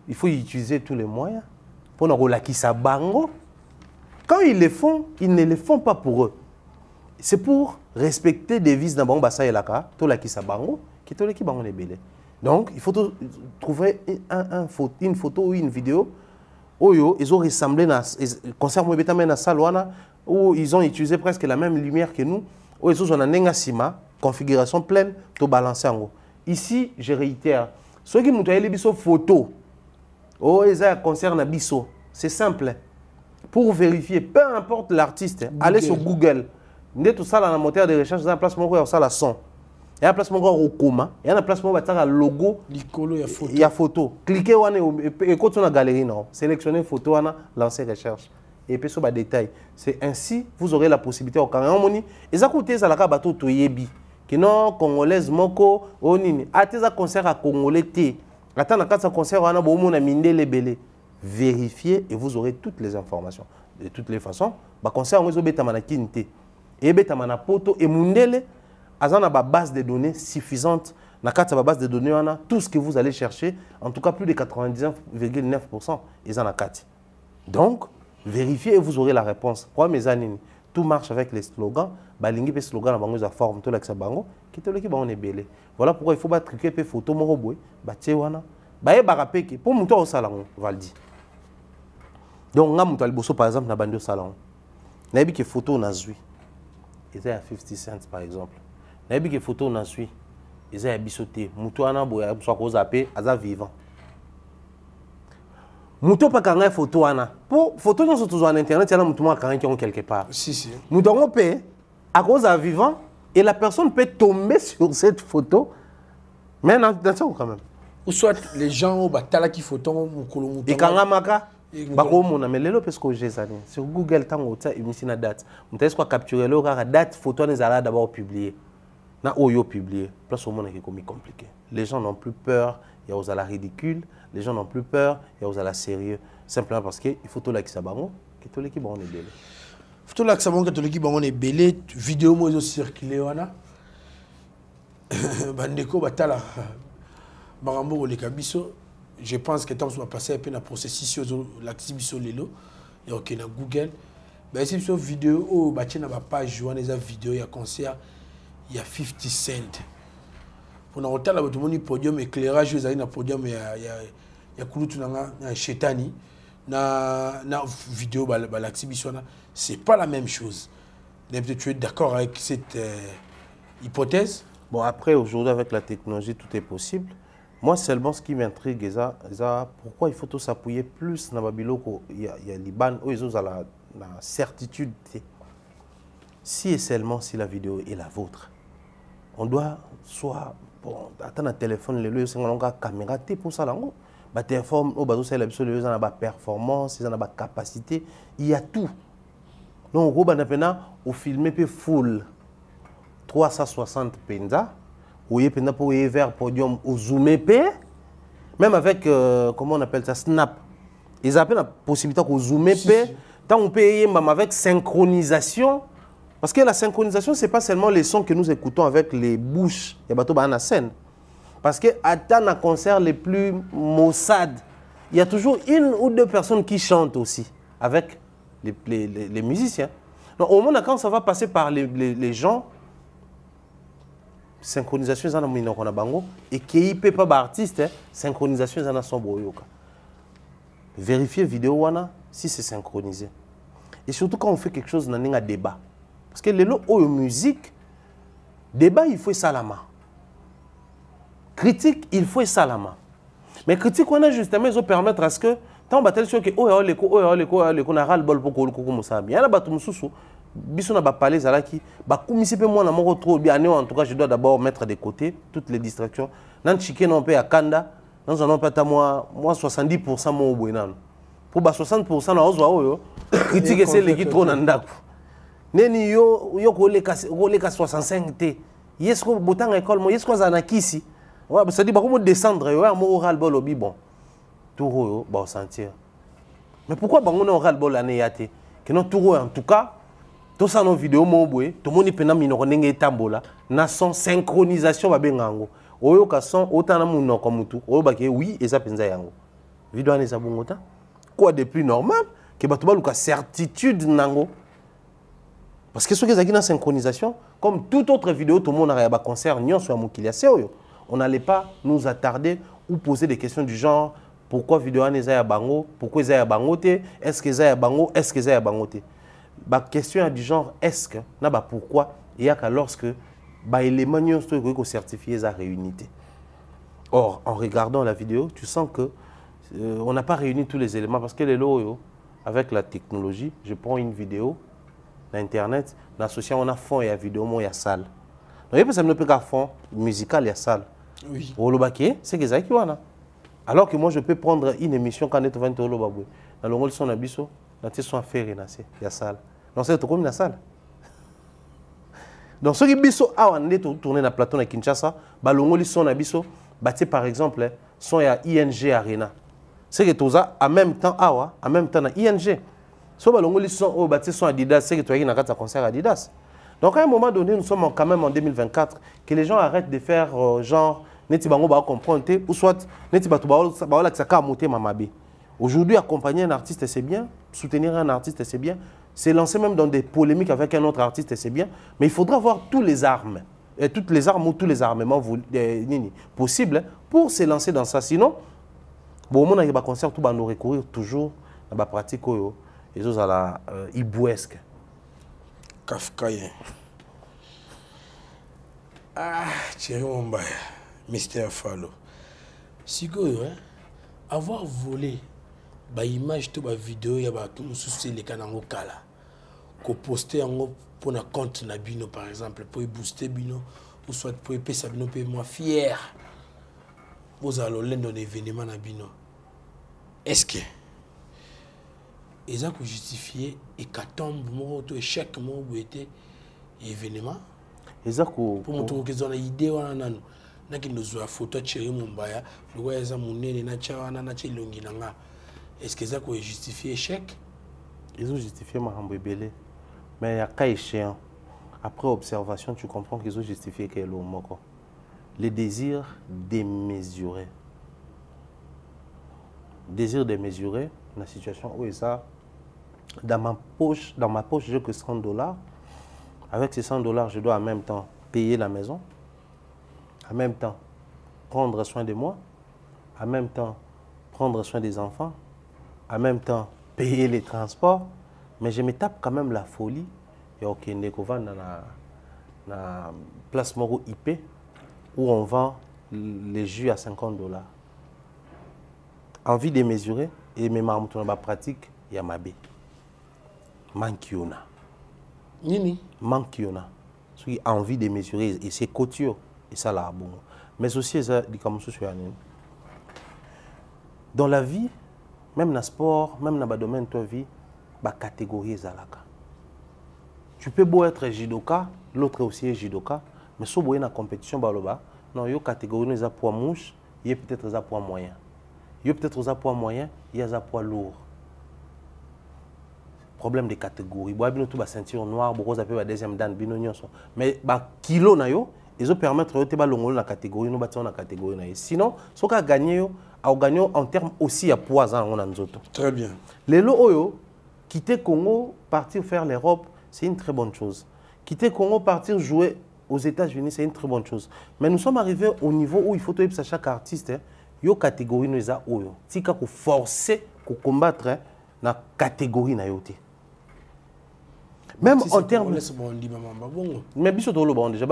il faut utiliser tous les moyens pour ne la qui sa bango. Quand ils le font, ils ne le font pas pour eux. C'est pour respecter des devises dans Bassa et Laka, tout la qui s'abango, qui tout le qui bango les belé. Donc, il faut trouver une photo ou une vidéo où ils ont ressemblé à concert na Salwana où ils ont utilisé presque la même lumière que nous, où ils ont un sima, configuration pleine, tout balancé en haut. Ici, je réitère, ceux qui m'ont les biso photo, oh ils ont un concert na biso, c'est simple. Pour vérifier, peu importe l'artiste, allez sur Google. Tout ça, dans le moteur de recherche, il y a un placement où il y a son. Il y a un placement au coma. Il y a un placement où il y a un logo. Il y a photo. Cliquez et quand on a galerie, sélectionnez photo, lancez recherche. Et puis sur les détails. C'est ainsi vous aurez la possibilité au Canada. Et ça coûte ça la bateau toyebi. Que non congolaise moko onini. Attends un concert à congolais té. Attends un concert on a beaucoup de minde les belé. Vérifiez et vous aurez toutes les informations. De toutes les façons, le concert on a beta manakinité. Et beta manapoto et mundele azana ba base de données suffisante. Na kata ba base de données on a tout ce que vous allez chercher, en tout cas plus de 99,9% ils en a kati. Donc vérifiez et vous aurez la réponse. Quoi mes amis, tout marche avec les slogans. Balingi pe slogan na bango za forme to la kisa bango ki to le ki bango ne belé. Voilà pourquoi il faut pas truquer pe photo moko boy ba tie wana. Ba e barapeke pour muto au salon Valdi. Donc nga muto liboso par exemple na bando salon. Na bi ke photo na zui. Ils à 50 cents par exemple. Na bi ke photo na zui. Ils à bisoté. Muto ana boya so ko zaper aza vivant. Muto pas kanga photo ana. Pour photo non surtout sur internet, il y a muto ma kanga qui quelque part. Si. Muto on peut à cause à vivant et la personne peut tomber sur cette photo. Mais dans ça quand même. Ou soit les gens au batala qui photo mukolo muto. Et kanga maka bako mona mais lelo parce que j'ai ça sur Google tango ta imisi na date. Muta quoi capturer le kaka date photo les ala d'abord publier. Na oyo publier. Place au monde qui est compliqué. Les gens n'ont plus peur, il y a aux ala ridicule, les gens n'ont plus peur, il y a aux ala sérieux simplement parce que il faut tout là qui sabango, que tout l'équipe on est belé. Faut là que sabango que tout l'équipe on est belé, vidéo moi circulé wana. Bandeko batala Barambo le kabiso. Je pense que tant que je vais passer un peu dans le processus de l'activité lelo et OK na Google ben c'est une vidéo où bâti na page joindre des vidéos il y a concert il y a 50 cents pour na hôtel là tout le monde podium éclairage ils na podium il y a kulutu na chetani na vidéo l'activité c'est pas la même chose. Tu es d'accord avec cette hypothèse? Bon après aujourd'hui avec la technologie tout est possible. Moi, seulement ce qui m'intrigue, c'est pourquoi il faut tout s'appuyer plus dans Babiloko. Il y a Liban, où ils ont la certitude. Si et seulement si la vidéo est la vôtre, on doit soit attendre un téléphone, le c'est une caméra pour ça. Bah téléphone, au bateau c'est l'absolu, ils ont la performance, ils ont la capacité, il y a tout. Donc au banapena, au filmer peu full 360 penza. Oui, pour vers podium au zoomé même avec comment on appelle ça snap. Ils appellent la possibilité qu'on zoomé tant on peut même avec synchronisation parce que la synchronisation c'est pas seulement les sons que nous écoutons avec les bouches et bateau na scène parce que à un concert les plus maussades, il y a toujours une ou deux personnes qui chantent aussi avec les musiciens. Donc au moins quand ça va passer par les gens synchronisation ils en ont bango et qui peut pas artiste synchronisation ils en ont son boyoka. Vérifier vidéo wana si c'est synchronisé. Et surtout quand on fait quelque chose dans un débat parce que les lots musique Débat, il faut salama. Critique, il faut salama. Mais critique, on a justement, ils ont permettre à ce que, tant que tu as dit que, oh, on a ras le bol pour que le sabi. Il y a un sous bisous n'a pas parlé, ça là qui, bah, comme si moi, on trop bien, en tout cas, je dois d'abord mettre de côté toutes les distractions. Dans le chicken, on peut à Kanda, dans un peu à moi 70% mon bouinan. Pour 60%, on a critique, c'est les qui trop n'andak. Neni yo ko le ka 65 t. Yes ko botanga école mo yes ko zanakisi. Ouais, ça dit ba comment descendre yo mo oral bol obi bon. Tout yo ba sentir. Mais pourquoi ba on oral bol ane yate? Que non tout en tout cas, tout ça nos vidéos mo boye, to moni pena minoko ndenge tambola, na son synchronisation ba bengango. Oyo ka son otana munoko mutu. Oyo ba ke oui et ça penza yango. Vidéo ane sa bongota. Quoi de plus normal que ba to ba luka certitude nango. Parce que ce qui est dans la synchronisation, comme toute autre vidéo, tout le monde a un concert, on n'allait pas nous attarder ou poser des questions du genre pourquoi vidéo n'est pas bango, pourquoi est bango, est-ce que c'est bango, est-ce que c'est bango. La question est du genre est-ce que, pourquoi, il y a que lorsque les éléments sont certifiés à réunité. Or, en regardant la vidéo, tu sens que on n'a pas réuni tous les éléments parce que les lots, avec la technologie, je prends une vidéo. Internet, l'association on a fond et la vidéo, il y a salle. Donc, il y a pas fond musical, il y a salle. Oui. C'est que ça qui est. Alors que moi, je peux prendre une émission quand on est au 20 euros. Dans le rôle de son abisso, dans le son affaire, il y a salle. Donc, c'est comme la salle. Donc, ceux qui bisso, on est tourné dans le plateau à Kinshasa, le rôle de son abisso, par exemple, son à ING Arena. C'est que tout ça, en même temps, en même temps, ING. So balongoli son Adidas, c'est que tu as eu un concert Adidas. Donc à un moment donné, nous sommes quand même en 2024, que les gens arrêtent de faire genre neti bango ba comprendre ou soit neti batu ba la tsaka monter mamabe. Aujourd'hui, accompagner un artiste c'est bien, soutenir un artiste c'est bien, c'est lancer même dans des polémiques avec un autre artiste c'est bien, mais il faudra avoir toutes les armes ou tous les armements possibles pour se lancer dans ça. Sinon, bon on a un concert tout va nous recourir toujours à la pratique ils ont la ibouesque. Kafkaïen. Ah, Thierry Mombaya, Mr. Fallo. Si avoir volé, image de la vidéo, il y a tout le souci les canaux kala. Qu'on poster pour un compte na bino par exemple, pour booster bino, ou soit pour payer ça bino, pour moi fier. Vous allez dans l'événement na bino. Est-ce que ils ont justifié et qu'attendent mon échec mon été événement pour montrer qu'ils ont une idée na qui nous a photo Thierry Mombaya le gars ils ont monné na chawana na chilongi nanga est-ce qu'ils ont justifié échec ils ont justifié Mahambo Belé mais il y a cas échéant après observation tu comprends qu'ils ont justifié que les désirs démesurés la situation où est ça dans ma poche j'ai que $100. Avec ces $100 je dois en même temps payer la maison, en même temps prendre soin de moi, en même temps prendre soin des enfants, en même temps payer les transports, mais je me tape quand même la folie et ok Nekova dans la place Moro IP où on vend les jus à $50. Envie de mesurer et mes marmoutons dans ma pratique, il y a ma bé. Mankiona. Nini? Mankiona. Ce qui a envie de mesurer et c'est couture et ça là bon. Mais aussi ça dit comme ça sur dans la vie, même dans le sport, même dans le domaine de la vie, la catégorie zalaka. Tu peux beau être judoka, l'autre aussi est judoka, mais si vous êtes dans la compétition baloba, non, il y a catégorie les poids mouche, il y a peut-être les poids moyens. Il y a peut-être un poids moyen, il y a un poids lourd. Problème de catégorie. Si vous avez ceinture noire, vous avez la deuxième dan, mais les kilos, ils ont permis de la catégorie, nous la catégorie. Sinon, si vous avez gagné, en termes aussi à poids. Très bien. Les lots, quitter Congo, partir faire l'Europe, c'est une très bonne chose. Quitter Congo, partir jouer aux États-Unis, c'est une très bonne chose. Mais nous sommes arrivés au niveau où il faut que chaque artiste, yo catégorie nous a oyo tika ko forcer ko combattre na catégorie na yote Même en termes. Mais biso to lo bon déjà.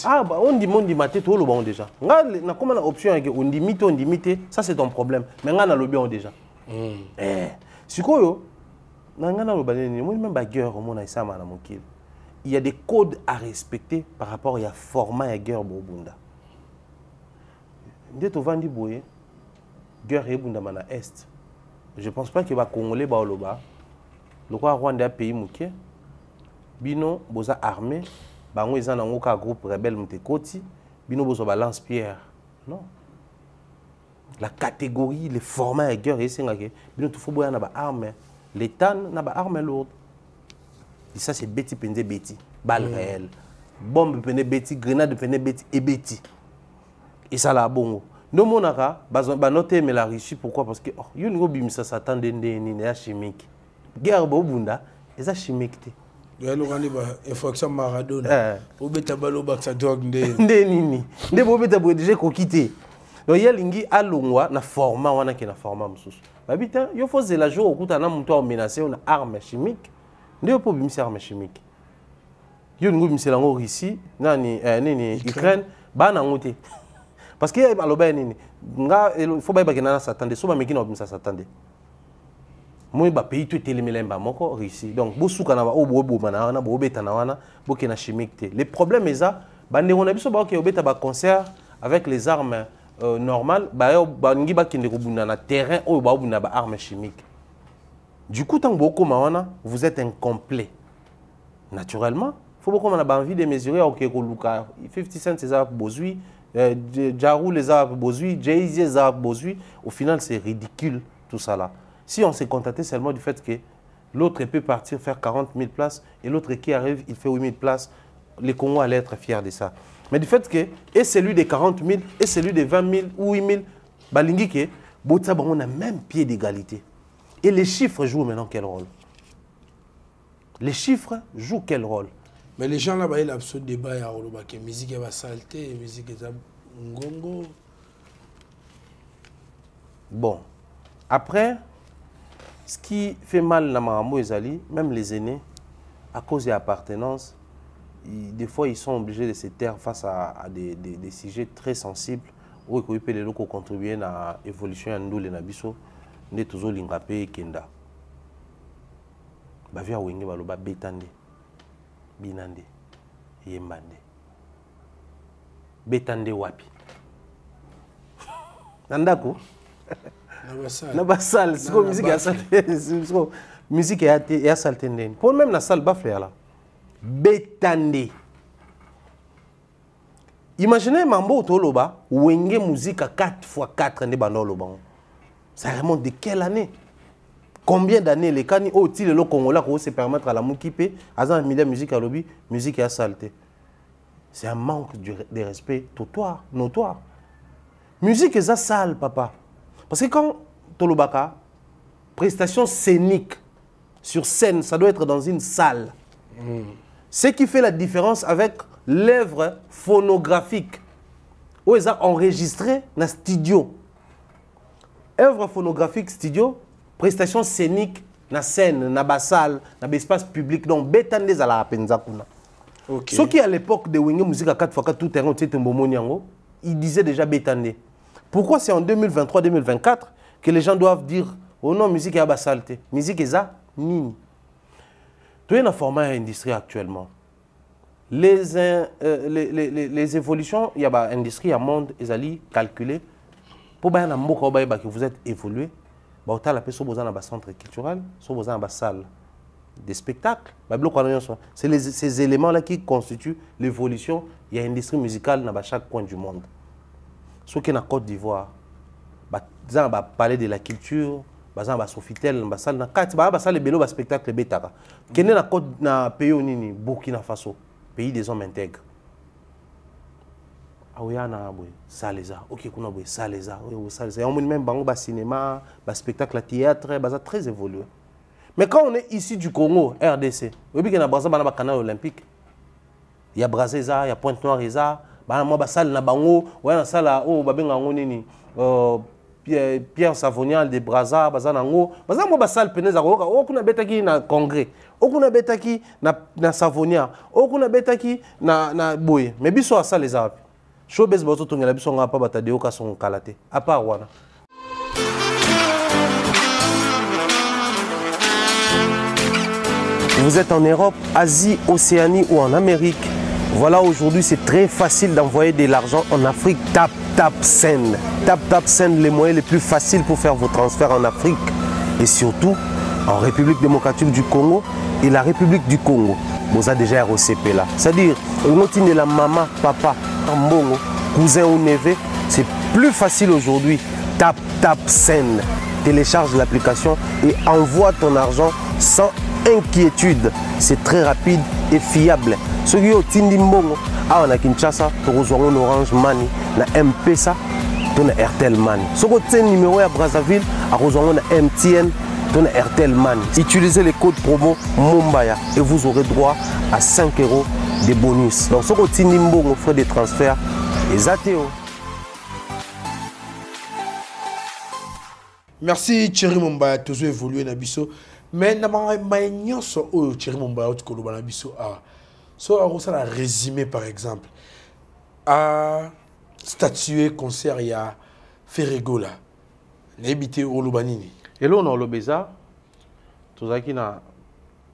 Ah bah on dit maté to lo bon déjà. Na comme la option que on dit mité, ça c'est ton problème. Mais nga na lo bien déjà. Sikoyo na nga na lo baneni moi même bagueur au mona isama na mokili. Il y a des codes à respecter par rapport à format et guerre bobunda. Dès to vandi boye guerre et bunda mana est. Je pense pas que va congolais ba oloba. Le roi Rwanda pays muké. Bino boza armé, bango ezana ngoka groupe rebelle mutekoti, bino bozo balance pierre. Non. La catégorie, les formats et guerre et sengake, bino tout faut boya na ba arme, l'état na ba arme lourde. Et ça c'est bêti pende bêti, balle réelle. Bombe pende bêti, grenade pende bêti et bêti. Et ça la bongo. No monaka, ba noter mais la Russie pourquoi parce que yo ngo bimisa satan dende ni na chimique. Guerre bobunda, eza chimique té. Il y a une infraction Maradona. Au bêta balo baksa drogue nde nini. Nde bo bêta bo déjà kokité. Donc il y a lingi alongwa na format wana ke na format mususu. Babita yo faut la jour okuta na muntu menacé une arme chimique. Nde yo po bimisa arme chimique. Yo ngo bimisa lango Russie nani nini Ukraine bana ngote. Parce que aloba nini nga faut ba bakena s'attendre so ba mekina bimisa s'attendre. Moi ba pays tout télémélemba moko Russie donc bosuka na ba obo mana na bo beta na wana boke na chimique té les problèmes eza bande on a biso ba ke obeta ba concert avec les armes normales ba yo ba ngi ba kende ko bunda na terrain o ba bunda ba armes chimiques du coup tant boko ma wana vous êtes incomplet naturellement faut beaucoup on a ba envie de mesurer OK ko luka 50 Cent c'est ça bozui Jarou les a bozui Jay-Z les a bozui au final c'est ridicule tout ça là. Si on s'est contenté seulement du fait que l'autre peut partir faire 40 000 places et l'autre qui arrive, il fait 8 000 places, les Congolais allaient être fiers de ça. Mais du fait que, et celui de 40 000, et celui de 20 000 ou 8 000, balingi ke, on a même pied d'égalité. Et les chiffres jouent maintenant quel rôle? Les chiffres jouent quel rôle? Mais les gens là-bas, il y a absolument débat, il y a la musique va salter, la musique est ngongo. Bon, après... Ce qui fait mal dans Marambo Ezali, même les aînés, à cause de l'appartenance, des fois ils sont obligés de se taire face à des sujets très sensibles où ils peuvent contribuer à l'évolution de nous, les Nabiso, nous toujours l'ingapé et Kenda. Bavia Wenge Baloba Betande, Binande, Yembande. Betande Wapi. Nandako? Na basal, c'est quoi musique à salté, musique à salté ndeni. Pour même la salle bafler là. Betande. Imaginez mambo toloba, wenge musique à 4x4 ne bandoloba. Ça remonte de quelle année? Combien d'années les cani oh ti le Congolais ko se permettre à la mukipe azan milliard musique à lobby, musique à salté. C'est un manque de respect notoire. Musique est sale papa. Parce que quand Tolobaka, prestation scénique sur scène, ça doit être dans une salle. Ce qui fait la différence avec l'œuvre phonographique, où ils ont enregistré dans le studio. Œuvre phonographique studio, prestation scénique dans la scène, dans la salle, dans l'espace public. Donc, bétande à la penzakuna. Ce qui à l'époque de Wenge Musique à 4x4 tout terrain, ils disaient déjà bétande. Pourquoi c'est en 2023-2024 que les gens doivent dire oh non, musique est à basalte, musique est à nini. Tout est dans le format industrie actuellement. Les évolutions, il y a une industrie à monde, ils allaient calculer. Pour que vous êtes évolué, vous avez un centre culturel, vous avez une salle de spectacle. C'est ces éléments-là qui constituent l'évolution. Il y a une industrie musicale dans chaque coin du monde. Ce qui est en Côte d'Ivoire, on va parler de la culture, on va Sofitel, on va parler de la spectacle Betara. Qui est dans le pays Burkina Faso, pays des hommes intègres. Ah oui, ça les a. Ok, ça les a. Il y a même un cinéma, un spectacle théâtre, c'est très évolué. Mais quand on est ici du Congo, RDC, il y a un canal olympique. Il y a Brazza, il y a Pointe-Noire, il y a salle na bango, ouais na salle oh babenga ngoni ni Pierre Savonian de Braza bazanango bazango basal peneza ko okuna betaki na congrès okuna betaki na Savonian okuna betaki na boye mais biso asal les arabes showbiz bato tongela biso ngapa batadeo ka son kalate à part wana. Vous êtes en Europe, Asie, Océanie ou en Amérique. Voilà, aujourd'hui, c'est très facile d'envoyer de l'argent en Afrique. Tap Send. Tap Send, les moyens les plus faciles pour faire vos transferts en Afrique. Et surtout, en République démocratique du Congo et la République du Congo. Vous avez déjà ROCP là. C'est-à-dire, on la maman, papa, mbongo, cousin ou neveu. C'est plus facile aujourd'hui. Tap Send. Télécharge l'application et envoie ton argent sans inquiétude. C'est très rapide et fiable. Ceux qui ont Tindi Mbongo, on a Kinshasa, on a Orange Money, on a M-Pesa, on a Airtel Money. Ceux qui ont numéro à Brazzaville, on a MTN, on a Airtel Money. Utilisez les codes promo Mumbaya et vous aurez droit à 5 € de bonus. Donc ceux qui ont Tindi Mbongo, frais de transfert, les ATO. Merci Thierry Mumbaya, toujours évolué na biso. Mais na nyonso oyo Thierry Mumbaya tu koloba na biso a. So a la résumé par exemple à statuer concert il y a Ferrego là. N'habité au Lubanini. Et là on a l'obéza. Tout ça qui na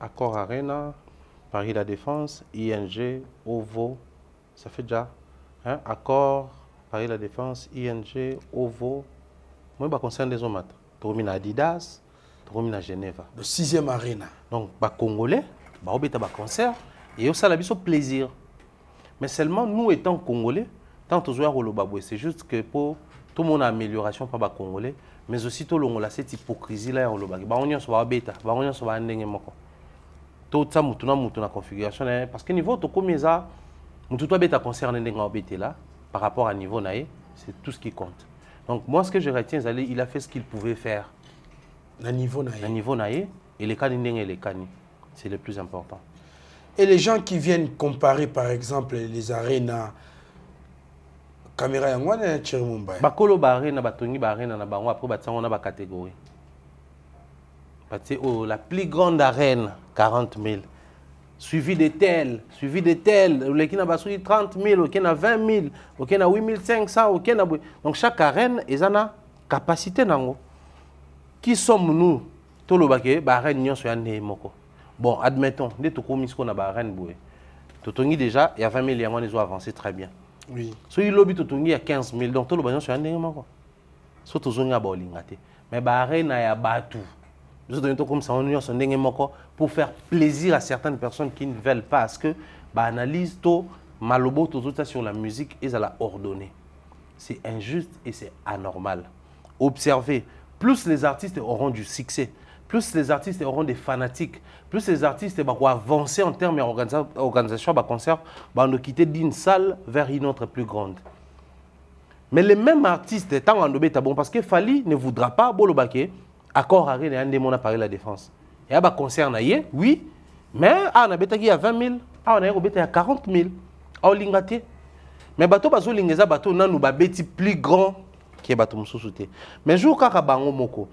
Accor Arena, Paris La Défense, ING, OVO, ça fait déjà hein? Accor, Paris La Défense, ING, OVO. Moi je concerne des hommes. Tu as Adidas, tu as Genève. Le 6e Arena. Donc les Congolais, ils ont un concert. Et ça a un plaisir. Mais seulement nous étant Congolais, tant que nous c'est juste que pour tout le monde amélioration par les Congolais, mais aussi tout le monde a cette hypocrisie là au Lobagwe. On y a soit bêta, on y a soit ndenge moko. Tout ça mutuna configuration parce que niveau to comme ça, mututo bêta concerne ndenge bêta là par rapport à niveau naé, c'est tout ce qui compte. Donc moi ce que je retiens, il a fait ce qu'il pouvait faire. Le niveau naé et les cani ndenge et les cani, c'est le plus important. Et les gens qui viennent comparer, par exemple, les arénas, caméra yangwana Thierry Mumbaya. Bakolo ba arena batongi ba arena na bango après batsango na ba catégorie. Oh, la plus grande arène 40 000. Suivi de tel, le qui n'a pas 30 000, le qui n'a 20 000, le qui n'a 8 500, le qui n'a. Donc chaque arène est a capacité nango. Qui sommes-nous? Tout le baké, ba arène nyon so yane moko. Bon, admettons, dès que tu as une arène, tu déjà, il y a 20 000, ils ont avancé très bien. Oui. Si tu as il y a 15 000, donc tu as sur un démon. Si tu as mais la arène, il y a battu. Comme ça, on a pour faire plaisir à certaines personnes qui ne veulent pas. Parce que l'analyse, malobo, tout ça sur la musique, ils ont ordonné. C'est injuste et c'est anormal. Observez, plus les artistes auront du succès, plus les artistes auront des fanatiques, plus les artistes vont avancer en termes d'organisation de concert, vont quitter d'une salle vers une autre plus grande. Mais les mêmes artistes, tant en bon parce que Fali ne voudra pas, Bolobake, Accor Arena, un démon à Paris La Défense. Il y a un concert, oui, mais on a 20 000, on a 40 000, on lingate. Mais bateau bazo lingeza bateau nan nous babeti plus grand que bateau moussouté. Mais jour kaka bango moko.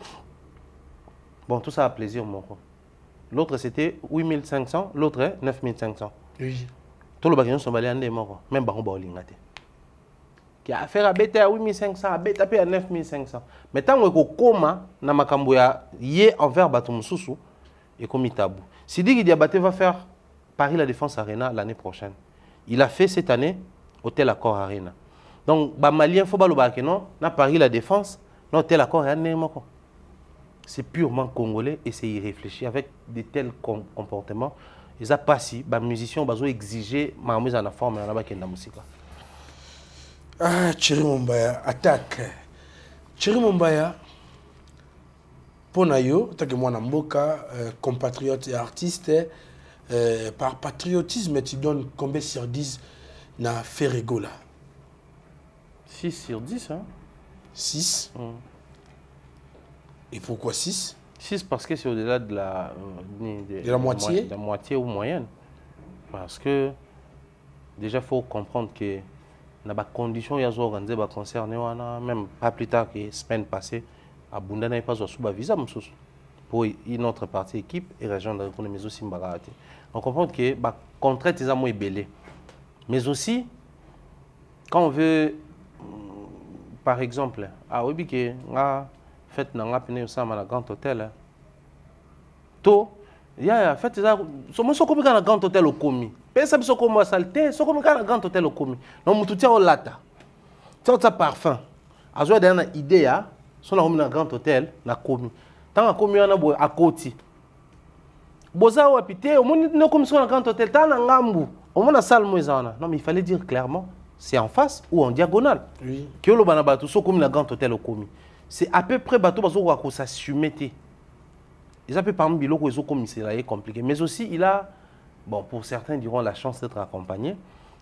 Bon, tout ça a plaisir, mon quoi. L'autre, c'était 8 500, l'autre, 9 500. Oui. Tout le bagage, sont allés en démon, même baron baolingate. Qui a fait à bêta à 8 500, à bêta à 9 500. Mais tant que coma, na makamboya, yé envers bateau soussou, et comme il tabou. Sidi Diabaté va faire Paris La Défense Arena l'année prochaine. Il a fait cette année Hôtel Accor Arena. Donc, bah malien faut pas le bac non, na Paris La Défense, non Hôtel Accor Arena. C'est purement congolais et c'est irréfléchi avec de tels comportements. Ils ont passé, les musiciens ont exigé ma mise en forme et la musique. Ah, Thierry Mumbaya, attaque. Thierry Mumbaya, pour Nayo, tant que moi, Namboka, compatriote et artiste, par patriotisme, tu donnes combien sur 10 na Ferrego là? 6 sur 10, hein? 6. Et pourquoi 6? 6 parce que c'est au-delà de la moitié? De la moitié ou moyenne. Parce que déjà, il faut comprendre que na ba conditions ya zo organiser ba concert ne wana même pas plus tard que semaine passée à Bunda n'a pas sous ba visa msusu pour une autre partie équipe et région de reconnaître mais aussi mbagarate. On comprend que ba contrat est moins belé. Mais aussi quand on veut par exemple à oui que nga fait na nga pene sama na grand hôtel to ya fait ça somo soko bika na grand hôtel au komi pesa biso ko mo salté soko bika na grand hôtel au komi non mutu tia o lata tia parfum azo da na idée ya so na na grand hôtel na komi tanga komi na bo akoti boza wa pité au moni no komi so na grand hôtel ta na ngambu au mona salle mo ezana non mais il fallait dire clairement c'est en face ou en diagonale. Oui. Que le banabatou so comme la grand hôtel au komi. C'est à peu près bateau bazo ko s'assumer. Ils appellent parmi biloko ils ont comme c'est compliqué mais aussi il a bon pour certains diront la chance d'être accompagné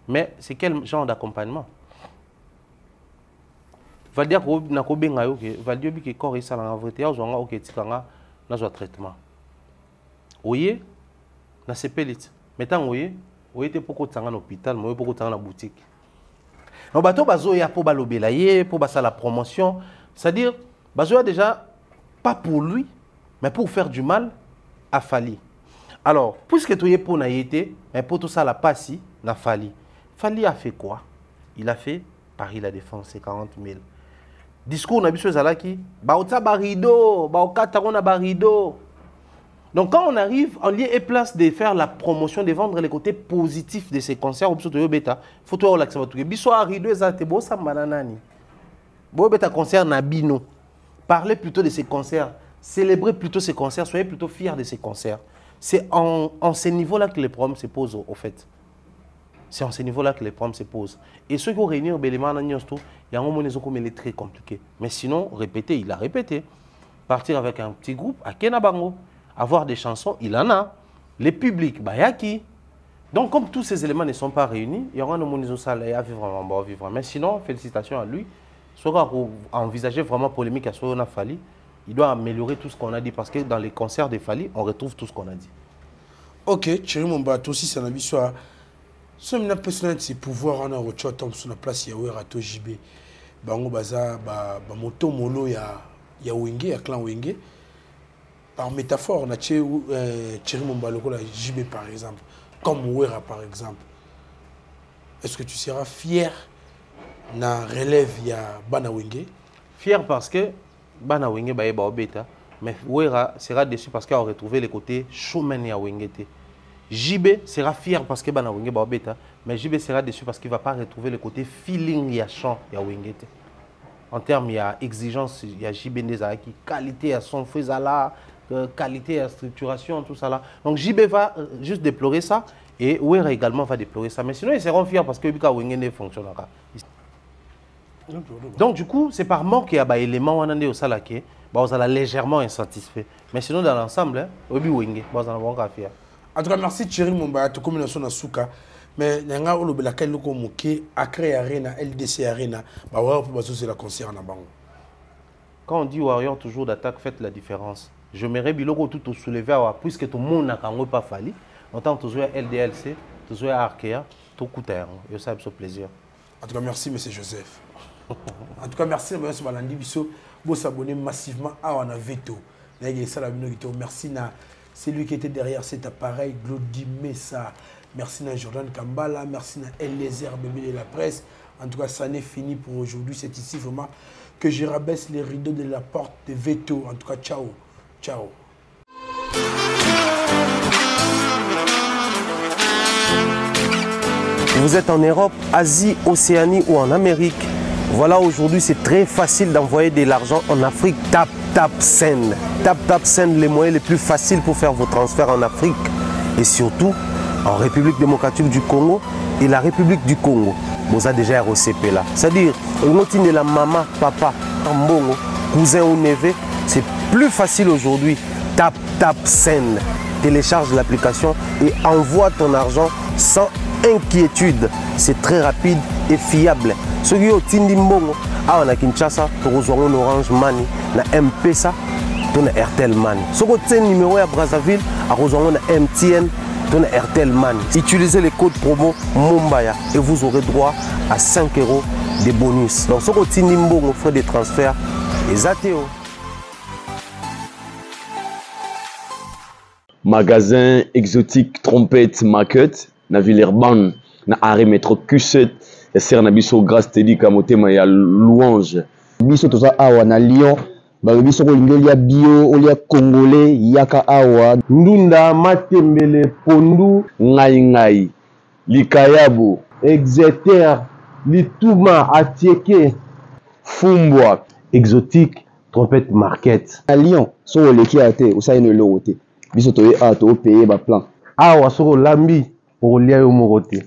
mais c'est quel genre d'accompagnement? Va dire ko na ko benga yo ke va dire bi ke corps ça la vrai théâtre zonga OK tikanga na zo traitement. Oye na sepelit. Mettant oye te poko tsanga na hôpital, moi poko tsanga na boutique. Non, bateau bazo ya pour balobelaye, pour basa la promotion, c'est-à-dire bazo déjà pas pour lui, mais pour faire du mal à Fali. Alors, puisque tu es pour naïté, mais pour tout ça la passi na Fali. Fali a fait quoi? Il a fait Paris la Défense, c'est 40 000. Discours na biso zalaki, ba ota barido, ba okata na barido. Donc quand on arrive en lieu et place de faire la promotion, de vendre les côtés positifs de ces concerts, il faut tout l'accepter. Bissoa rideau ezate bo sa mananani. Bo beta concert nabino. Parlez plutôt de ces concerts, célébrez plutôt ces concerts, soyez plutôt fiers de ces concerts. C'est en ce niveau-là que les problèmes se posent au fait. C'est en ce niveau-là que les problèmes se posent. Et ceux qui ont réuni au Béléman, il y a un moment où il est très compliqué. Mais sinon, répéter, il a répété. Partir avec un petit groupe à Kenabango. Avoir des chansons, il en a. Les publics, bayaki. Donc, comme tous ces éléments ne sont pas réunis, il y aura un moment à vivre. Mais sinon, félicitations à lui. Sera envisager vraiment polémique à Sona Fali. Il doit améliorer tout ce qu'on a dit parce que dans les concerts de Fali, on retrouve tout ce qu'on a dit. Ok, Thierry Momba, toi aussi, c'est un avis sur la personnalité, c'est pouvoir en avoir sur la place, il y a Rato JB. Bango Baza, Moto Molo, il y a Wenge, il y a Clan Wenge. Par métaphore, on a Thierry Momba, JB par exemple, comme Ouera par exemple. Est-ce que tu seras fier na relève il y a Bana Wenge? Fier parce que Bana Wenge ba obeta, mais Ouera sera déçu parce qu'il a retrouvé les côtés showman ya Wenge. JB sera fier parce que Bana Wenge ba obeta, mais JB sera déçu parce qu'il va pas retrouver le côté feeling ya chant ya Wenge. En termes il y a exigence, il y a JB Nezaki, qualité à son faisala, qualité à structuration, tout ça là. Donc JB va juste déplorer ça et Ouera également va déplorer ça. Mais sinon ils seront fiers parce que Bika Wenge ne fonctionnera. Donc du coup, c'est par manque qu'il y a des éléments où on salake, vous allez légèrement insatisfait. Mais sinon dans l'ensemble, Obi Wenge, vous allez avoir fier. En tout cas, merci Thierry Momba, tu combinaison na souka. Mais nanga olobe la quel loko moké Accra Arena, LDC Arena, bah ouais pour baser la concert na bango. Quand on dit Warrior toujours d'attaque, faites la différence. Je m'aimerais biloko tout au soulever puisque tout le monde n'a pas fallu. Autant toujours LDLC, toujours Arkea, tout coûte et ça c'est plaisir. En tout cas, merci monsieur Joseph. En tout cas, merci monsieur Balandi Bisso. Vous s'abonnez massivement à on a veto. Merci na celui qui était derrière cet appareil, Glody Messa. Merci à Jordan Kambala, merci à Eliezer, bébé de la presse. En tout cas, ça n'est fini pour aujourd'hui. C'est ici vraiment que je rabaisse les rideaux de la porte de veto. En tout cas, ciao. Ciao. Vous êtes en Europe, Asie, Océanie ou en Amérique. Voilà, aujourd'hui, c'est très facile d'envoyer de l'argent en Afrique. Tap Send. Tap Send, les moyens les plus faciles pour faire vos transferts en Afrique. Et surtout, en République démocratique du Congo et la République du Congo. Vous avez déjà ROCP là. C'est-à-dire, de la maman, papa, ambongo, cousin ou neveu, c'est plus facile aujourd'hui. Tap Send. Télécharge l'application et envoie ton argent sans inquiétude. C'est très rapide et fiable. Ceux qui ont Tindi Mbongo, on a Kinshasa, on Orange Money, na M-Pesa, on a Airtel Money. Ceux qui ont numéro à Brazzaville, on a MTN ton RTL Man. Utilisez les codes promo Mombaya et vous aurez droit à 5 € de bonus. Donc, ce que Nimbo on fait des transferts, et Zateo. Magasin exotique trompette market na Villeurbanne na arrêt métro Q7 et ser na biso grâce tedi kamotema ya louange biso toza awa na Lyon ba biso ko lingolia bio olia congolais yaka awa ndunda matembele pondu ngai likayabo exeter lituma atieke fumbwa exotique trompette market à Lyon so leki ate usaine le roté biso toye a to payer ba plan awa soko lambi olia yo morote